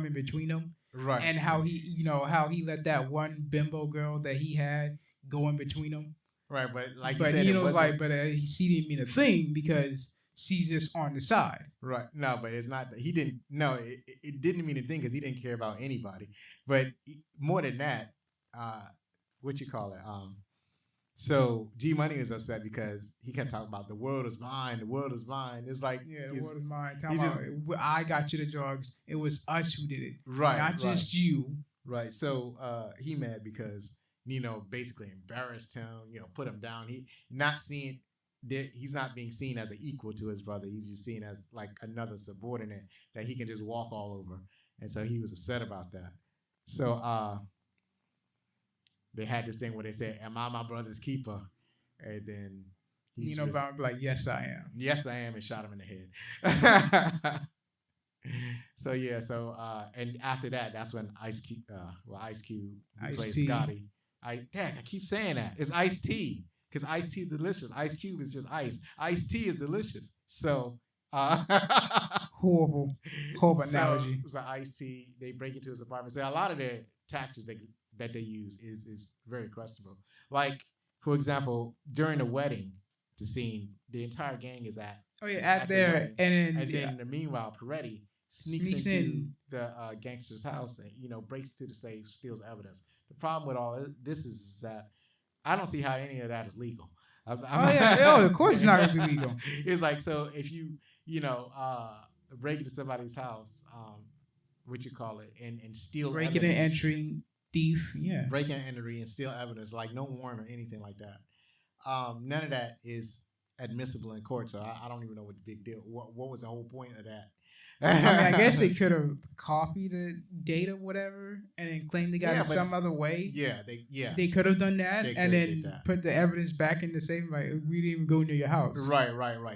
in between them. Right. And how he let that one bimbo girl that he had go in between them. Right, but like but you said, Nino's like, but he didn't mean a thing because she's just on the side. Right. No, but it's not. He didn't. No, it didn't mean a thing because he didn't care about anybody. But more than that, what you call it? So G Money was upset because he kept talking about the world is mine. The world is mine. It's like the world is mine. I got you the drugs. It was us who did it. Right. Not just you. Right. So he mad because Nino basically embarrassed him. Put him down. He's not being seen as an equal to his brother. He's just seen as like another subordinate that he can just walk all over. And so he was upset about that. So they had this thing where they said, "Am I my brother's keeper?" And then Nino Brown be like, "Yes, I am." Yes, I am, and shot him in the head. So and after that, that's when Ice Cube plays Scotty. I keep saying that. It's Ice-T. Because Ice-T is delicious. Ice Cube is just ice. Ice-T is delicious. So horrible analogy. So Ice-T, they break into his apartment. So a lot of their tactics that they use is very questionable. Like, for example, during the wedding, the scene, the entire gang is at there, and then meanwhile, Peretti sneaks into the gangster's house and breaks through the safe, steals evidence. The problem with all this is that I don't see how any of that is legal. Of course it's not going to be legal. It's like, so if you break into somebody's house, and steal breaking and entering, thief, breaking and entering and steal evidence, like no warrant or anything like that. None of that is admissible in court, so I don't even know what the big deal. What was the whole point of that? I guess they could have copied the data, whatever, and then claimed they got it some other way. They could have done that, and then put the evidence back in the safe. Like, we didn't even go near your house. Right.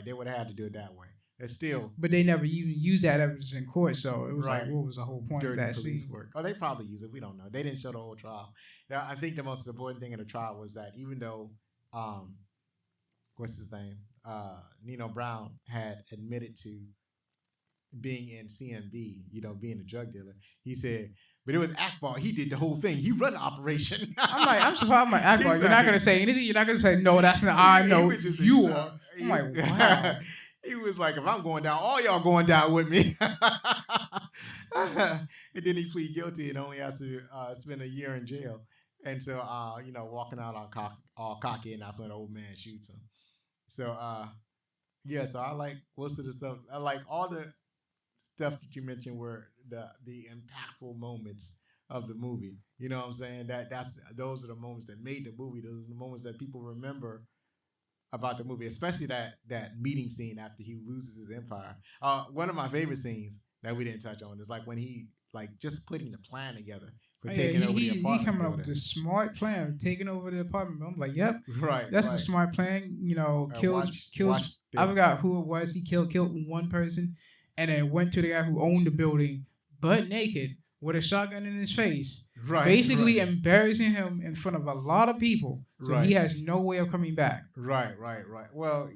They would have had to do it that way. It's still, but they never even used that evidence in court. So it was like, what was the whole point of that scene? Work. Oh, they probably use it. We don't know. They didn't show the whole trial. Now, I think the most important thing in the trial was that even though, what's his name, Nino Brown had admitted to being in CMB, being a drug dealer, he said, but it was Akbar. He did the whole thing. He run the operation. I'm surprised my Akbar. You're not going to say anything. You're not going to say, no, that's not, I know you are. I'm like, wow. He was like, if I'm going down, all y'all going down with me. And then he plead guilty and only has to spend a year in jail. And so, walking out all cocky, and that's when the old man shoots him. So, so I like most of the stuff. I like all the stuff that you mentioned were the impactful moments of the movie. You know what I'm saying? Those are the moments that made the movie. Those are the moments that people remember about the movie, especially that meeting scene after he loses his empire. One of my favorite scenes that we didn't touch on is like when he just putting the plan together for taking over the apartment. He coming up with the smart plan of taking over the apartment. I'm like, yep, right. That's the smart plan. Killed. I forgot who it was. He killed one person, and then went to the guy who owned the building, butt naked, with a shotgun in his face. Right, basically embarrassing him in front of a lot of people, so he has no way of coming back. Right. Well,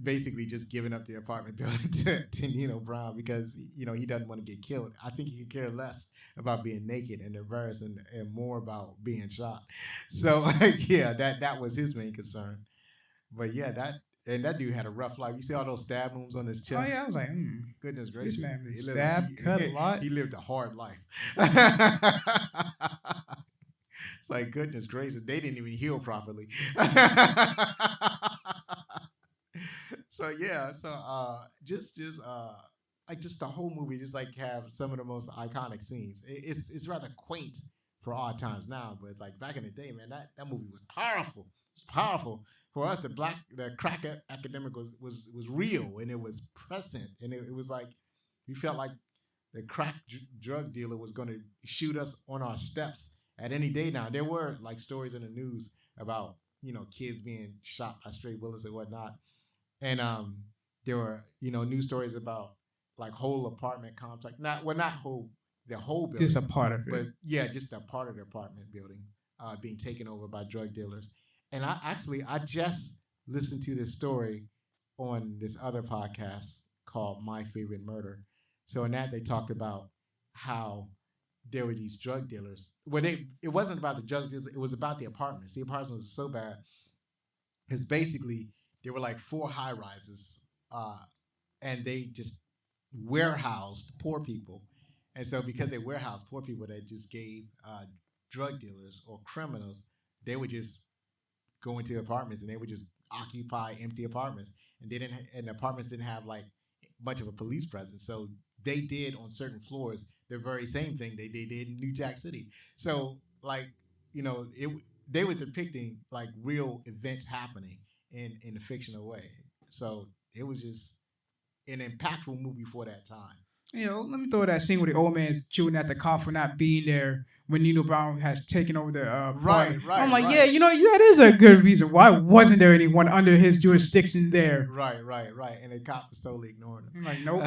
basically just giving up the apartment building to Nino Brown because he doesn't want to get killed. I think he could care less about being naked and embarrassed and more about being shot. So yeah, that was his main concern. But yeah, that dude had a rough life. You see all those stab wounds on his chest? Oh yeah, I was like, goodness gracious, this man He was lived- stabbed, cut a lot. He lived a hard life. It's like goodness gracious, they didn't even heal properly. So yeah, just like just the whole movie just like have some of the most iconic scenes. It's rather quaint for our times now, but like back in the day, man, that movie was powerful. It's powerful for us. The crack epidemic was real and it was present, and it was like we felt like the crack drug dealer was going to shoot us on our steps at any day now. There were like stories in the news about kids being shot by stray bullets and whatnot. And there were, news stories about like whole apartment complex, not whole, the whole building, Just a part of it. but yeah, just a part of the apartment building being taken over by drug dealers. And I just listened to this story on this other podcast called My Favorite Murder. So in that they talked about how there were these drug dealers. Well, it wasn't about the drug dealers, it was about the apartments. The apartments was so bad because basically there were like 4 high rises, and they just warehoused poor people. And so because they warehoused poor people, they just gave drug dealers or criminals, they would just go into apartments and they would just occupy empty apartments. And the apartments didn't have like much of a police presence. So they did on certain floors the very same thing they did in New Jack City. So like, they were depicting like real events happening in a fictional way. So it was just an impactful movie for that time. Let me throw that scene where the old man's chewing at the car for not being there when Nino Brown has taken over the Right. I'm like, right. that is a good reason. Why wasn't there anyone under his jurisdiction there? Right. And the cop was totally ignoring him. I'm like, nope,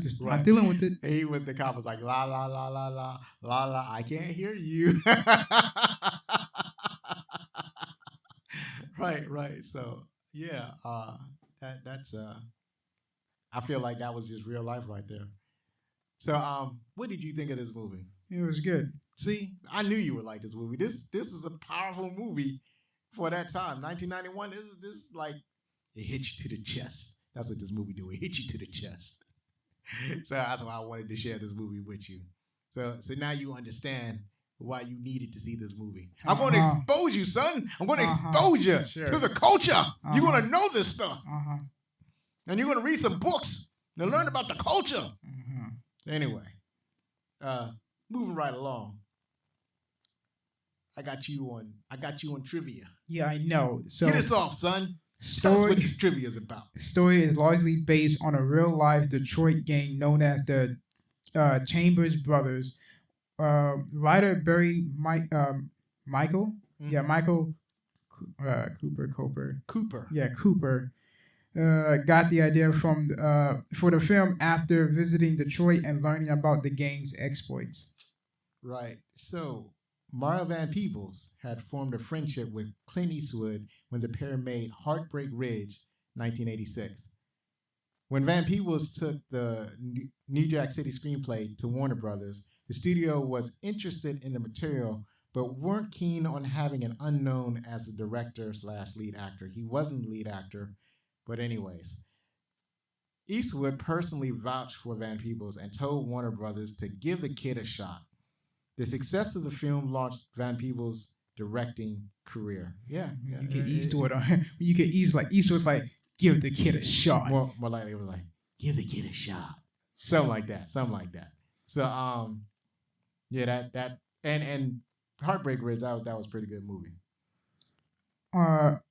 just Right. not dealing with it. And the cop was like, la la la la la la la, I can't hear you. Right. So yeah, that's I feel like that was just real life right there. So what did you think of this movie? It was good. See, I knew you would like this movie. This is a powerful movie for that time. 1991. This like it hit you to the chest. That's what this movie do. It hit you to the chest. So that's why I wanted to share this movie with you. So now you understand why you needed to see this movie. I'm going to expose you, son. I'm going to expose you to the culture. You're going to know this stuff. And you're going to read some books to learn about the culture. Anyway, moving right along. I got you on trivia. Yeah, I know. So get us off, son. Tell us what this trivia is about. Story is largely based on a real-life Detroit gang known as the Chambers Brothers. Writer Barry Michael? Yeah, Michael Cooper. Yeah, Cooper. Got the idea for the film after visiting Detroit and learning about the gang's exploits. Right. So Mario Van Peebles had formed a friendship with Clint Eastwood when the pair made Heartbreak Ridge, 1986. When Van Peebles took the New Jack City screenplay to Warner Brothers, the studio was interested in the material, but weren't keen on having an unknown as the director/lead actor. He wasn't the lead actor, but anyways. Eastwood personally vouched for Van Peebles and told Warner Brothers to give the kid a shot. The success of the film launched Van Peebles' directing career. Yeah. You get Eastwood on. You get Eastwood's like, give the kid a shot. More likely it was like, give the kid a shot. Something like that. So yeah, that and Heartbreak Ridge, that was a pretty good movie. On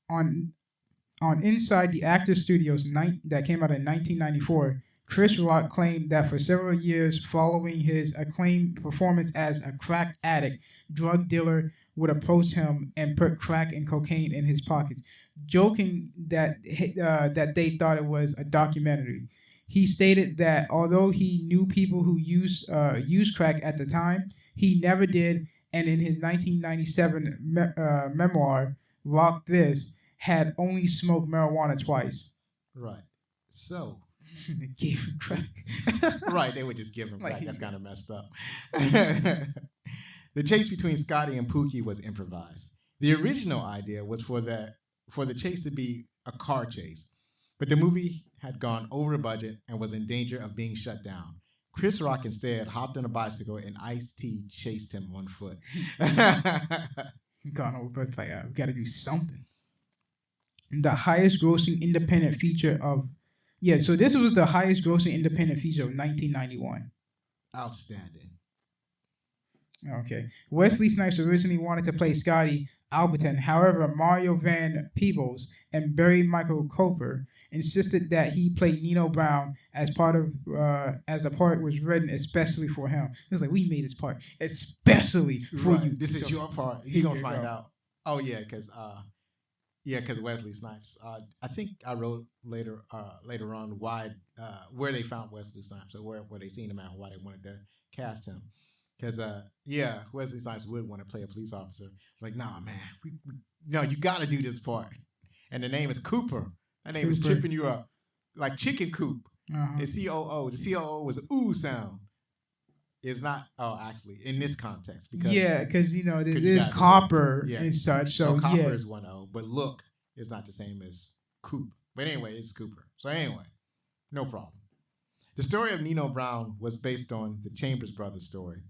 Inside the Actor Studios that came out in 1994, Chris Rock claimed that for several years following his acclaimed performance as a crack addict, drug dealer would approach him and put crack and cocaine in his pockets, joking that they thought it was a documentary. He stated that although he knew people who used crack at the time, he never did. And in his 1997 memoir, Rock This, had only smoked marijuana twice. Right. So, They gave him crack. right, they would just give him Like, crack. That's kind of messed up. The chase between Scotty and Pookie was improvised. The original idea was for the chase to be a car chase, but the movie had gone over budget and was in danger of being shut down. Chris Rock instead hopped on a bicycle and Ice-T chased him on foot. Gone over, but it's like, we got to do something. The highest grossing independent feature of, so this was the highest grossing independent feature of 1991. Outstanding. Okay. Wesley Snipes originally wanted to play Scotty Alberton. However, Mario Van Peebles and Barry Michael Cooper insisted that he play Nino Brown as the part was written especially for him. It was like, we made this part especially for you. This is your part. You're gonna find out. Oh yeah, because Wesley Snipes. I think I wrote later on where they found Wesley Snipes or where they seen him at, why they wanted to cast him. Because Wesley Snipes would want to play a police officer. It's like, nah, man, no, you got to do this part. And the name is Cooper. That name is tripping you up, like chicken coop. It's COO. The COO was an ooh sound. It's not. Oh, actually, in this context, because because there's copper and such. So copper is 1 O, but look, it's not the same as coop. But anyway, it's Cooper. So anyway, no problem. The story of Nino Brown was based on the Chambers brothers' story.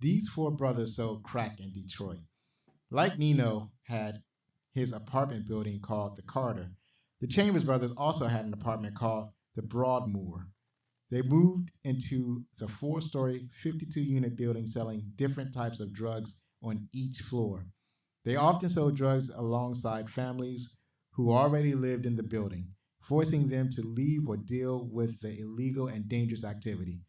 These 4 brothers sold crack in Detroit. Like Nino had his apartment building called the Carter, the Chambers brothers also had an apartment called the Broadmoor. They moved into the 4-story, 52-unit building selling different types of drugs on each floor. They often sold drugs alongside families who already lived in the building, forcing them to leave or deal with the illegal and dangerous activity.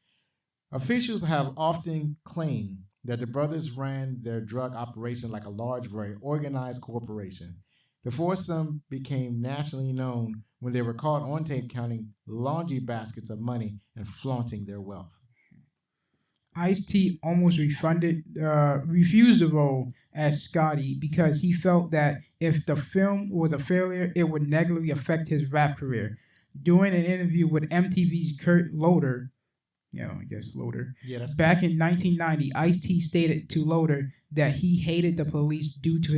Officials have often claimed that the brothers ran their drug operation like a large, very organized corporation. The foursome became nationally known when they were caught on tape counting laundry baskets of money and flaunting their wealth. Ice-T almost refused the role as Scotty because he felt that if the film was a failure, it would negatively affect his rap career. During an interview with MTV's Kurt Loder, back in 1990, Ice-T stated to Loder that he hated the police due to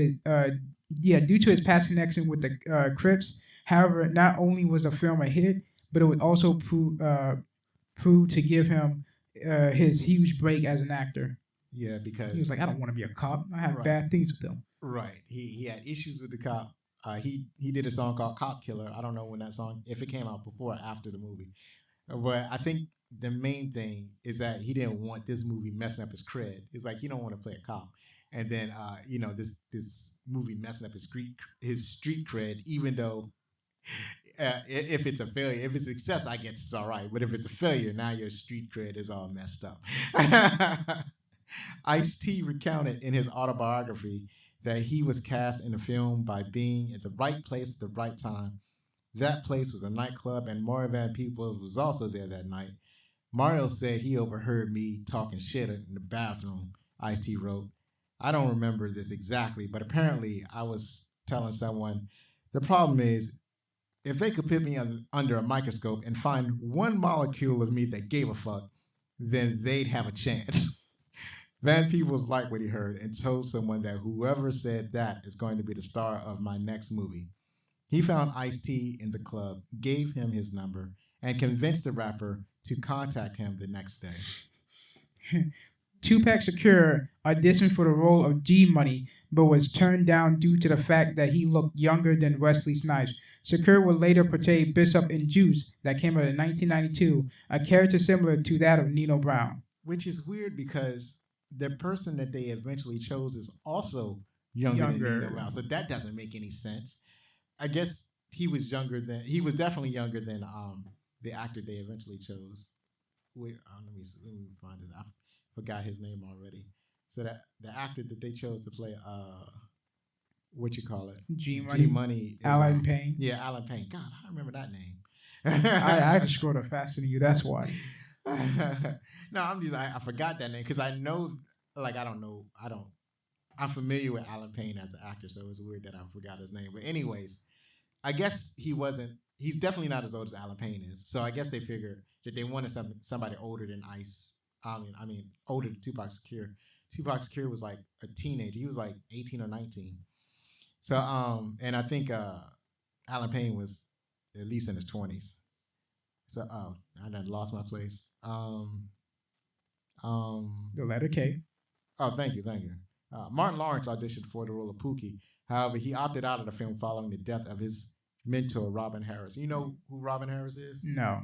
his past connection with the Crips. However, not only was the film a hit, but it would also prove to give him his huge break as an actor. Yeah, because he was like, I don't want to be a cop. I have bad things with them. Right. He had issues with the cop. He did a song called Cop Killer. I don't know when that song, if it came out before or after the movie. But I think the main thing is that he didn't want this movie messing up his cred. It's like, you don't want to play a cop. And then, this movie messing up his street cred, even though if it's a failure, if it's a success, I guess it's all right. But if it's a failure, now your street cred is all messed up. Ice-T recounted in his autobiography that he was cast in the film by being at the right place at the right time. That place was a nightclub, and Mario Van Peebles was also there that night. Mario said he overheard me talking shit in the bathroom, Ice-T wrote. I don't remember this exactly, but apparently I was telling someone, the problem is, if they could put me under a microscope and find one molecule of me that gave a fuck, then they'd have a chance. Van Peebles liked what he heard and told someone that whoever said that is going to be the star of my next movie. He found Ice-T in the club, gave him his number, and convinced the rapper to contact him the next day. Tupac Shakur auditioned for the role of G-Money, but was turned down due to the fact that he looked younger than Wesley Snipes. Shakur would later portray Bishop in Juice, that came out in 1992, a character similar to that of Nino Brown. Which is weird because the person that they eventually chose is also younger than Nino Brown, so that doesn't make any sense. I guess he was definitely younger than the actor they eventually chose. Let me find it. I forgot his name already. So that the actor that they chose to play G-Money Alan Payne. Yeah, Alan Payne. God, I don't remember that name. I just scrolled up faster than you. That's why. No, I forgot that name because I know, I'm familiar with Alan Payne as an actor, so it was weird that I forgot his name. But anyways, I guess he wasn't. He's definitely not as old as Alan Payne is. So I guess they figured that they wanted somebody older than Ice. I mean, older than Tupac Shakur. Tupac Shakur was like a teenager. He was like 18 or 19. So and I think Alan Payne was at least in his 20s. So I done lost my place. The letter K. Oh, thank you. Martin Lawrence auditioned for the role of Pookie. However, he opted out of the film following the death of his mentor, Robin Harris. You know who Robin Harris is? No.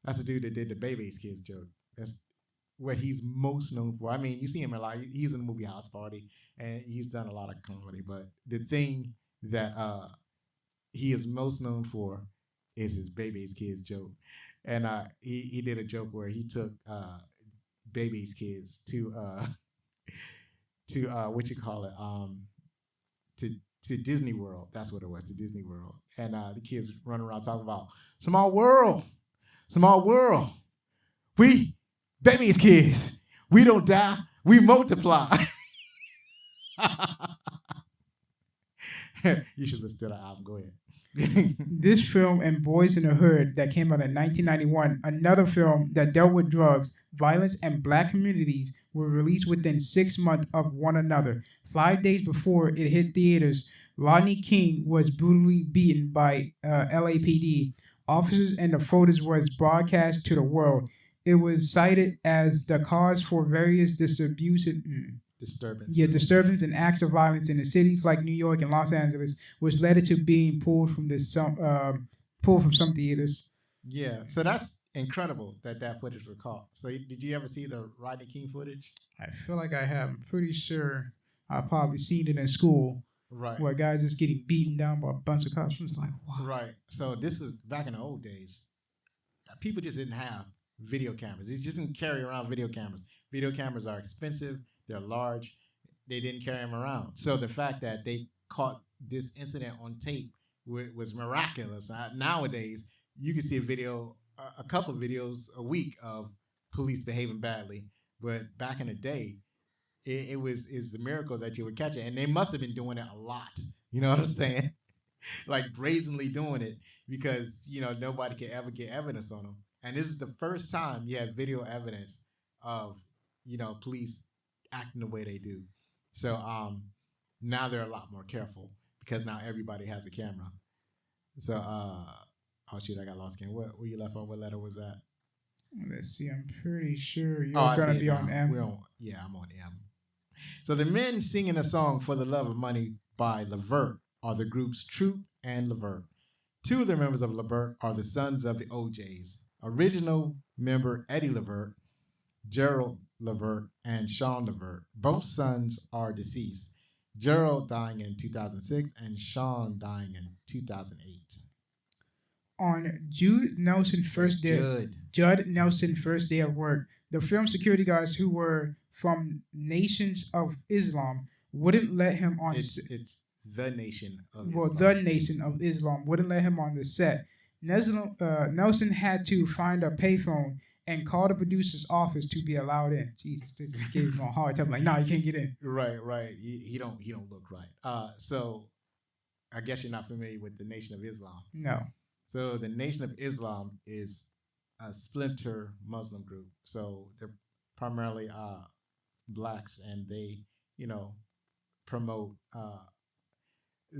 That's the dude that did the Baby's Kids joke. That's what he's most known for. I mean, you see him a lot. He's in the movie House Party, and he's done a lot of comedy. But the thing that he is most known for is his Baby's Kids joke. And he did a joke where he took Baby's Kids to what you call it, to Disney World. That's what it was, to Disney World. And the kids running around talking about small world. We Baby's kids. We don't die. We multiply. You should listen to the album. Go ahead. This film and Boys in the Hood that came out in 1991, another film that dealt with drugs, violence, and black communities, were released within 6 months of one another. 5 days before it hit theaters, Rodney King was brutally beaten by LAPD officers, and the photos was broadcast to the world. It was cited as the cause for various disturbance and acts of violence in the cities like New York and Los Angeles, which led it to being pulled from some theaters. Yeah, so that's incredible that footage was caught. So did you ever see the Rodney King footage? I feel like I have. I'm pretty sure I've probably seen it in school. Right. Where guys just getting beaten down by a bunch of cops. It's like, wow. Right. So this is back in the old days. People just didn't have video cameras. They just didn't carry around video cameras. Video cameras are expensive. They're large. They didn't carry them around. So the fact that they caught this incident on tape was miraculous. Nowadays, you can see a couple of videos a week of police behaving badly. But back in the day, it's a miracle that you would catch it. And they must have been doing it a lot. You know what I'm saying? Like brazenly doing it because, nobody could ever get evidence on them. And this is the first time you have video evidence of, police acting the way they do. So now they're a lot more careful because now everybody has a camera. So, oh shoot, I got lost again. Where you left off? What letter was that? Let's see. I'm pretty sure you're going to be on M. I'm on M. So the men singing a song For the Love of Money by Levert are the groups Troop and Levert. Two of the members of Levert are the sons of the OJs. Original member Eddie Levert, Gerald Levert, and Sean Levert. Both sons are deceased. Gerald dying in 2006 and Sean dying in 2008. On Judd Nelson's first day of work, the film security guards who were from Nations of Islam wouldn't let him on. It's the Nation of Islam. Well, the Nation of Islam wouldn't let him on the set. Nelson had to find a payphone and call the producer's office to be allowed in. Jesus, this just gave him a hard time. Like, no, you can't get in. Right. He don't look right. So I guess you're not familiar with the Nation of Islam. No. So the Nation of Islam is a splinter Muslim group. So they're primarily blacks, and they, promote.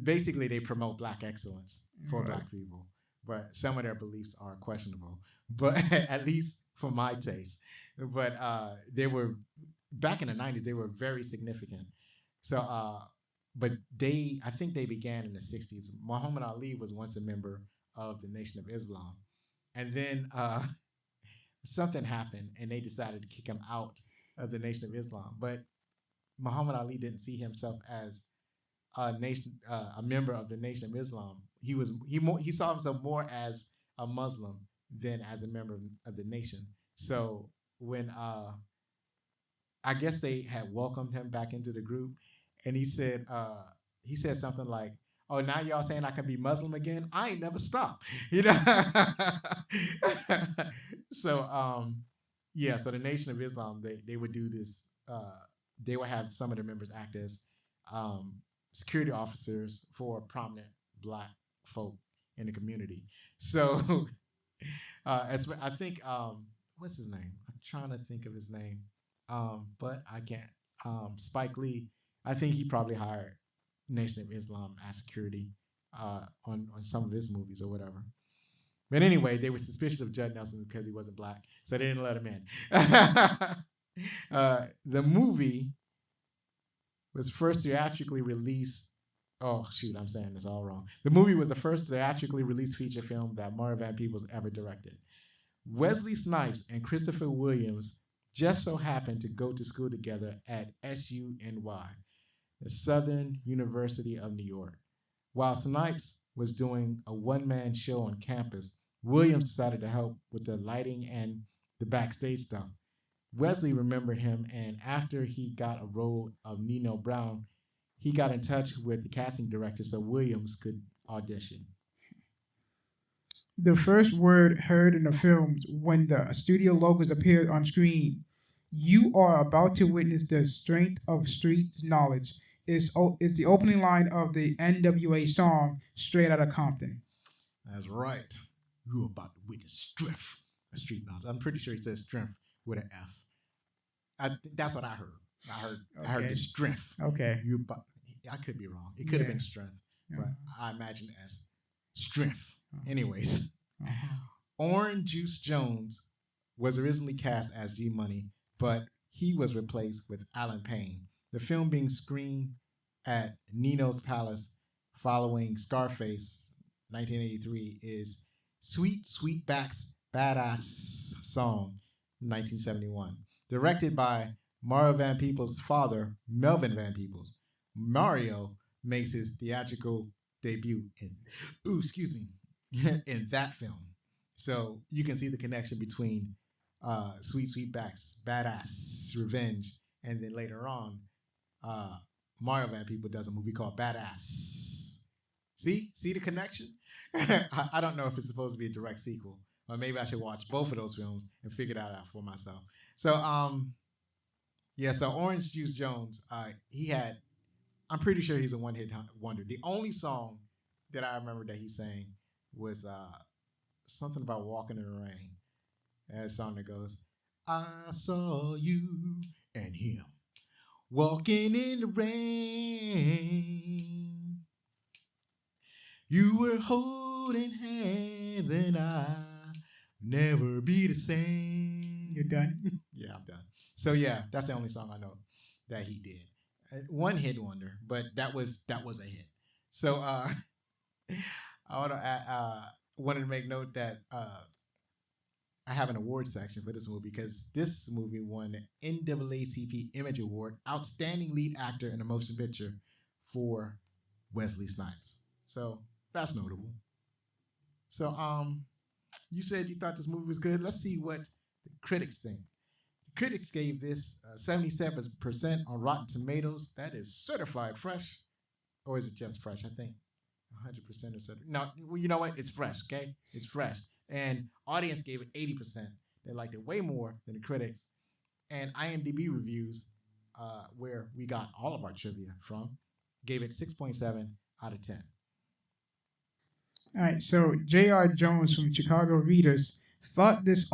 Basically, they promote black excellence for black people. But some of their beliefs are questionable. But at least for my taste. But they were back in the 90s. They were very significant. So, but I think they began in the 60s. Muhammad Ali was once a member of the Nation of Islam. And then something happened, and they decided to kick him out of the Nation of Islam. But Muhammad Ali didn't see himself as a member of the Nation of Islam. He saw himself more as a Muslim than as a member of the nation. So when I guess they had welcomed him back into the group, and he said something like, "Oh, now y'all saying I can be Muslim again? I ain't never stopped." So so the Nation of Islam, they would do this. They would have some of their members act as security officers for prominent black folk in the community. So, I think what's his name? I'm trying to think of his name, but I can't. Spike Lee. I think he probably hired Nation of Islam as security on some of his movies or whatever. But anyway, they were suspicious of Judd Nelson because he wasn't black, so they didn't let him in. The movie was first theatrically released. Oh shoot, I'm saying this all wrong. The movie was the first theatrically released feature film that Mario Van Peebles ever directed. Wesley Snipes and Christopher Williams just so happened to go to school together at SUNY, the Southern University of New York. While Snipes was doing a one-man show on campus, Williams decided to help with the lighting and the backstage stuff. Wesley remembered him, and after he got a role of Nino Brown, he got in touch with the casting director so Williams could audition. The first word heard in the film when the studio logos appeared on screen, "You are about to witness the strength of street knowledge," is the opening line of the NWA song Straight Outta Compton. That's right. You're about to witness strength of street knowledge. I'm pretty sure he says strength with an F. That's what I heard. I heard the strength. Okay. I could be wrong. It could have been strength, but I imagine it as strength. Anyways, Orange Juice Jones was originally cast as G Money, but he was replaced with Alan Payne. The film being screened at Nino's Palace following Scarface, 1983, is Sweet Sweetback's Badass Song, 1971. Directed by Mario Van Peebles' father, Melvin Van Peebles. Mario makes his theatrical debut in that film. So you can see the connection between Sweet Sweetback's Badass Revenge, and then later on, Mario Van Peebles does a movie called Badass. See the connection? I don't know if it's supposed to be a direct sequel, or maybe I should watch both of those films and figure that out for myself. So so Orange Juice Jones, I'm pretty sure he's a one-hit wonder. The only song that I remember that he sang was something about walking in the rain. That song that goes, I saw you and him walking in the rain. You were holding hands and I'll never be the same. You're done? Yeah, I'm done. So yeah, that's the only song I know that he did. One hit wonder, but that was a hit. So I wanted to make note that I have an award section for this movie because this movie won the NAACP Image Award, Outstanding Lead Actor in a Motion Picture for Wesley Snipes. So that's notable. So you said you thought this movie was good. Let's see what the critics think. Critics gave this 77% on Rotten Tomatoes. That is certified fresh. Or is it just fresh? I think 100% or certified. No, well, you know what? It's fresh, okay? It's fresh. And audience gave it 80%. They liked it way more than the critics. And IMDb reviews, where we got all of our trivia from, gave it 6.7 out of 10. All right, so J.R. Jones from Chicago Readers thought this...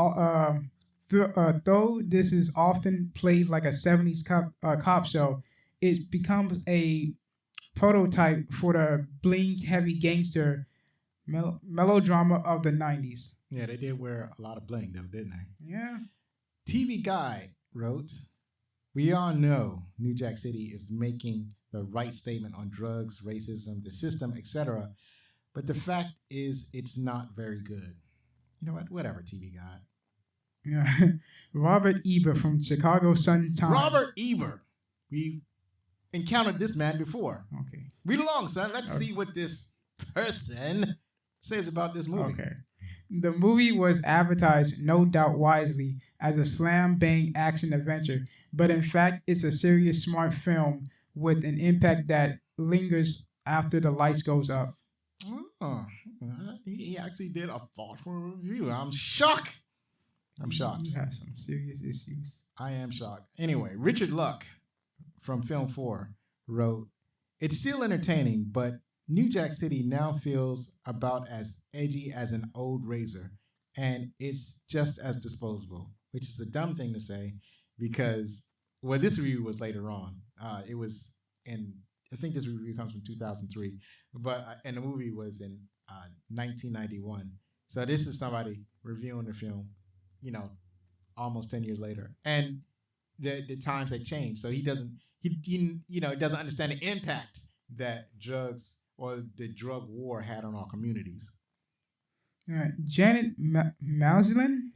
though this is often played like a 70s cop show, it becomes a prototype for the bling heavy gangster melodrama of the 90s. Yeah, they did wear a lot of bling though, didn't they? Yeah. TV Guide wrote, we all know New Jack City is making the right statement on drugs, racism, the system, etc. But the fact is it's not very good. You know what? Whatever, TV Guide. Yeah. Robert Ebert from Chicago Sun-Times. Robert Ebert. We encountered this man before. Okay. Read along, son. Let's see what this person says about this movie. Okay. The movie was advertised, no doubt wisely, as a slam-bang action adventure, but in fact, it's a serious, smart film with an impact that lingers after the lights goes up. Oh, he actually did a thoughtful review. I'm shocked. You have some serious issues. I am shocked. Anyway, Richard Luck from Film 4 wrote, it's still entertaining, but New Jack City now feels about as edgy as an old razor, and it's just as disposable, which is a dumb thing to say because, well, this review was later on. It was in, I think this review comes from 2003, but and the movie was in 1991. So this is somebody reviewing the film, you know, almost 10 years later. And the times had changed. So he doesn't understand the impact that drugs or the drug war had on our communities. All right. Janet Mausland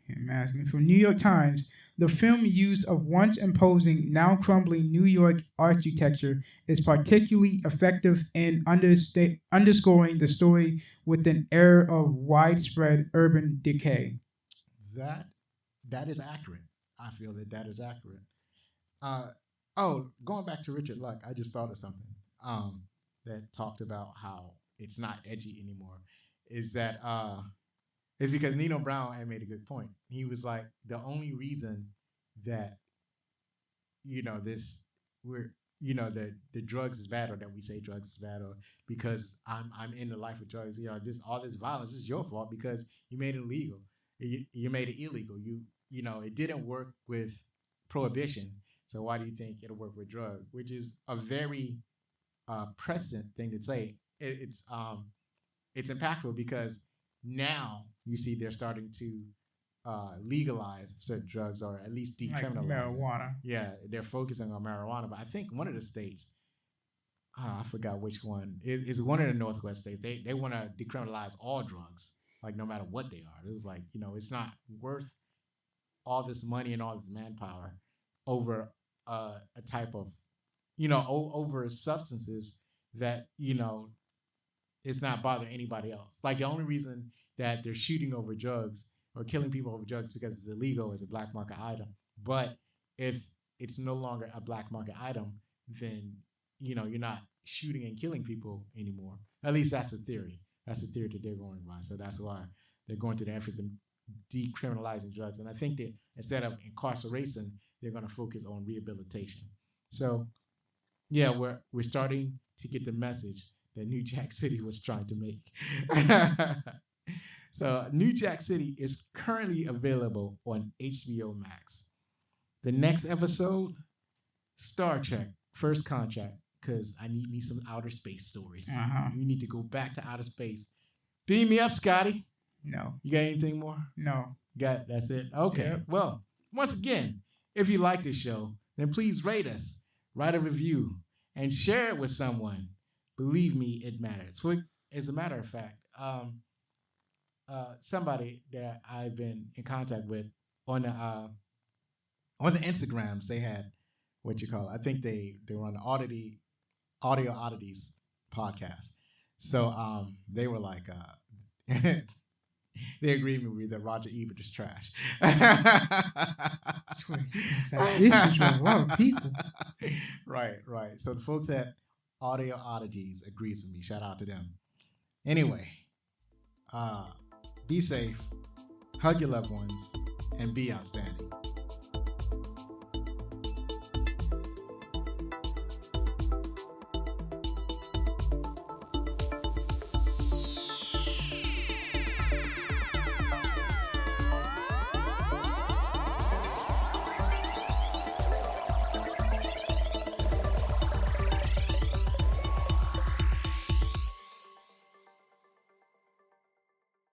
from New York Times. The film use of once imposing, now crumbling New York architecture is particularly effective in underscoring the story with an air of widespread urban decay. That is accurate. I feel that is accurate. Uh, going back to Richard Luck, I just thought of something that talked about how it's not edgy anymore. Is that it's because Nino Brown had made a good point. He was like, the only reason that this we're the drugs is bad, or that we say drugs is bad, or because I'm in the life of drugs. This all this violence is your fault because you made it illegal. You made it illegal. It didn't work with prohibition. So why do you think it'll work with drug? Which is a very prescient thing to say. It's impactful because now you see they're starting to legalize certain drugs, or at least decriminalize like marijuana. Yeah, they're focusing on marijuana. But I think one of the states, I forgot which one, is one of the Northwest states. They want to decriminalize all drugs, like no matter what they are. It's like, it's not worth all this money and all this manpower over a type of, over substances that, it's not bothering anybody else. Like the only reason that they're shooting over drugs or killing people over drugs because it's illegal as a black market item. But if it's no longer a black market item, then, you're not shooting and killing people anymore. At least that's the theory. That's the theory that they're going by. So that's why they're going to the efforts of decriminalizing drugs. And I think that instead of incarceration, they're going to focus on rehabilitation. So, yeah, we're starting to get the message that New Jack City was trying to make. So, New Jack City is currently available on HBO Max. The next episode, Star Trek, First Contact, because I need me some outer space stories. We need to go back to outer space. Beam me up, Scotty. No. You got anything more? No. That's it? Okay. Yep. Well, once again, if you like this show, then please rate us, write a review, and share it with someone. Believe me, it matters. As a matter of fact, somebody that I've been in contact with on the Instagrams, they had I think they were on the Audio Oddities podcast. So they were like, they agreed with me that Roger Ebert is trash. This is from a lot of people. Right. So the folks at Audio Oddities agrees with me. Shout out to them. Anyway, be safe, hug your loved ones, and be outstanding.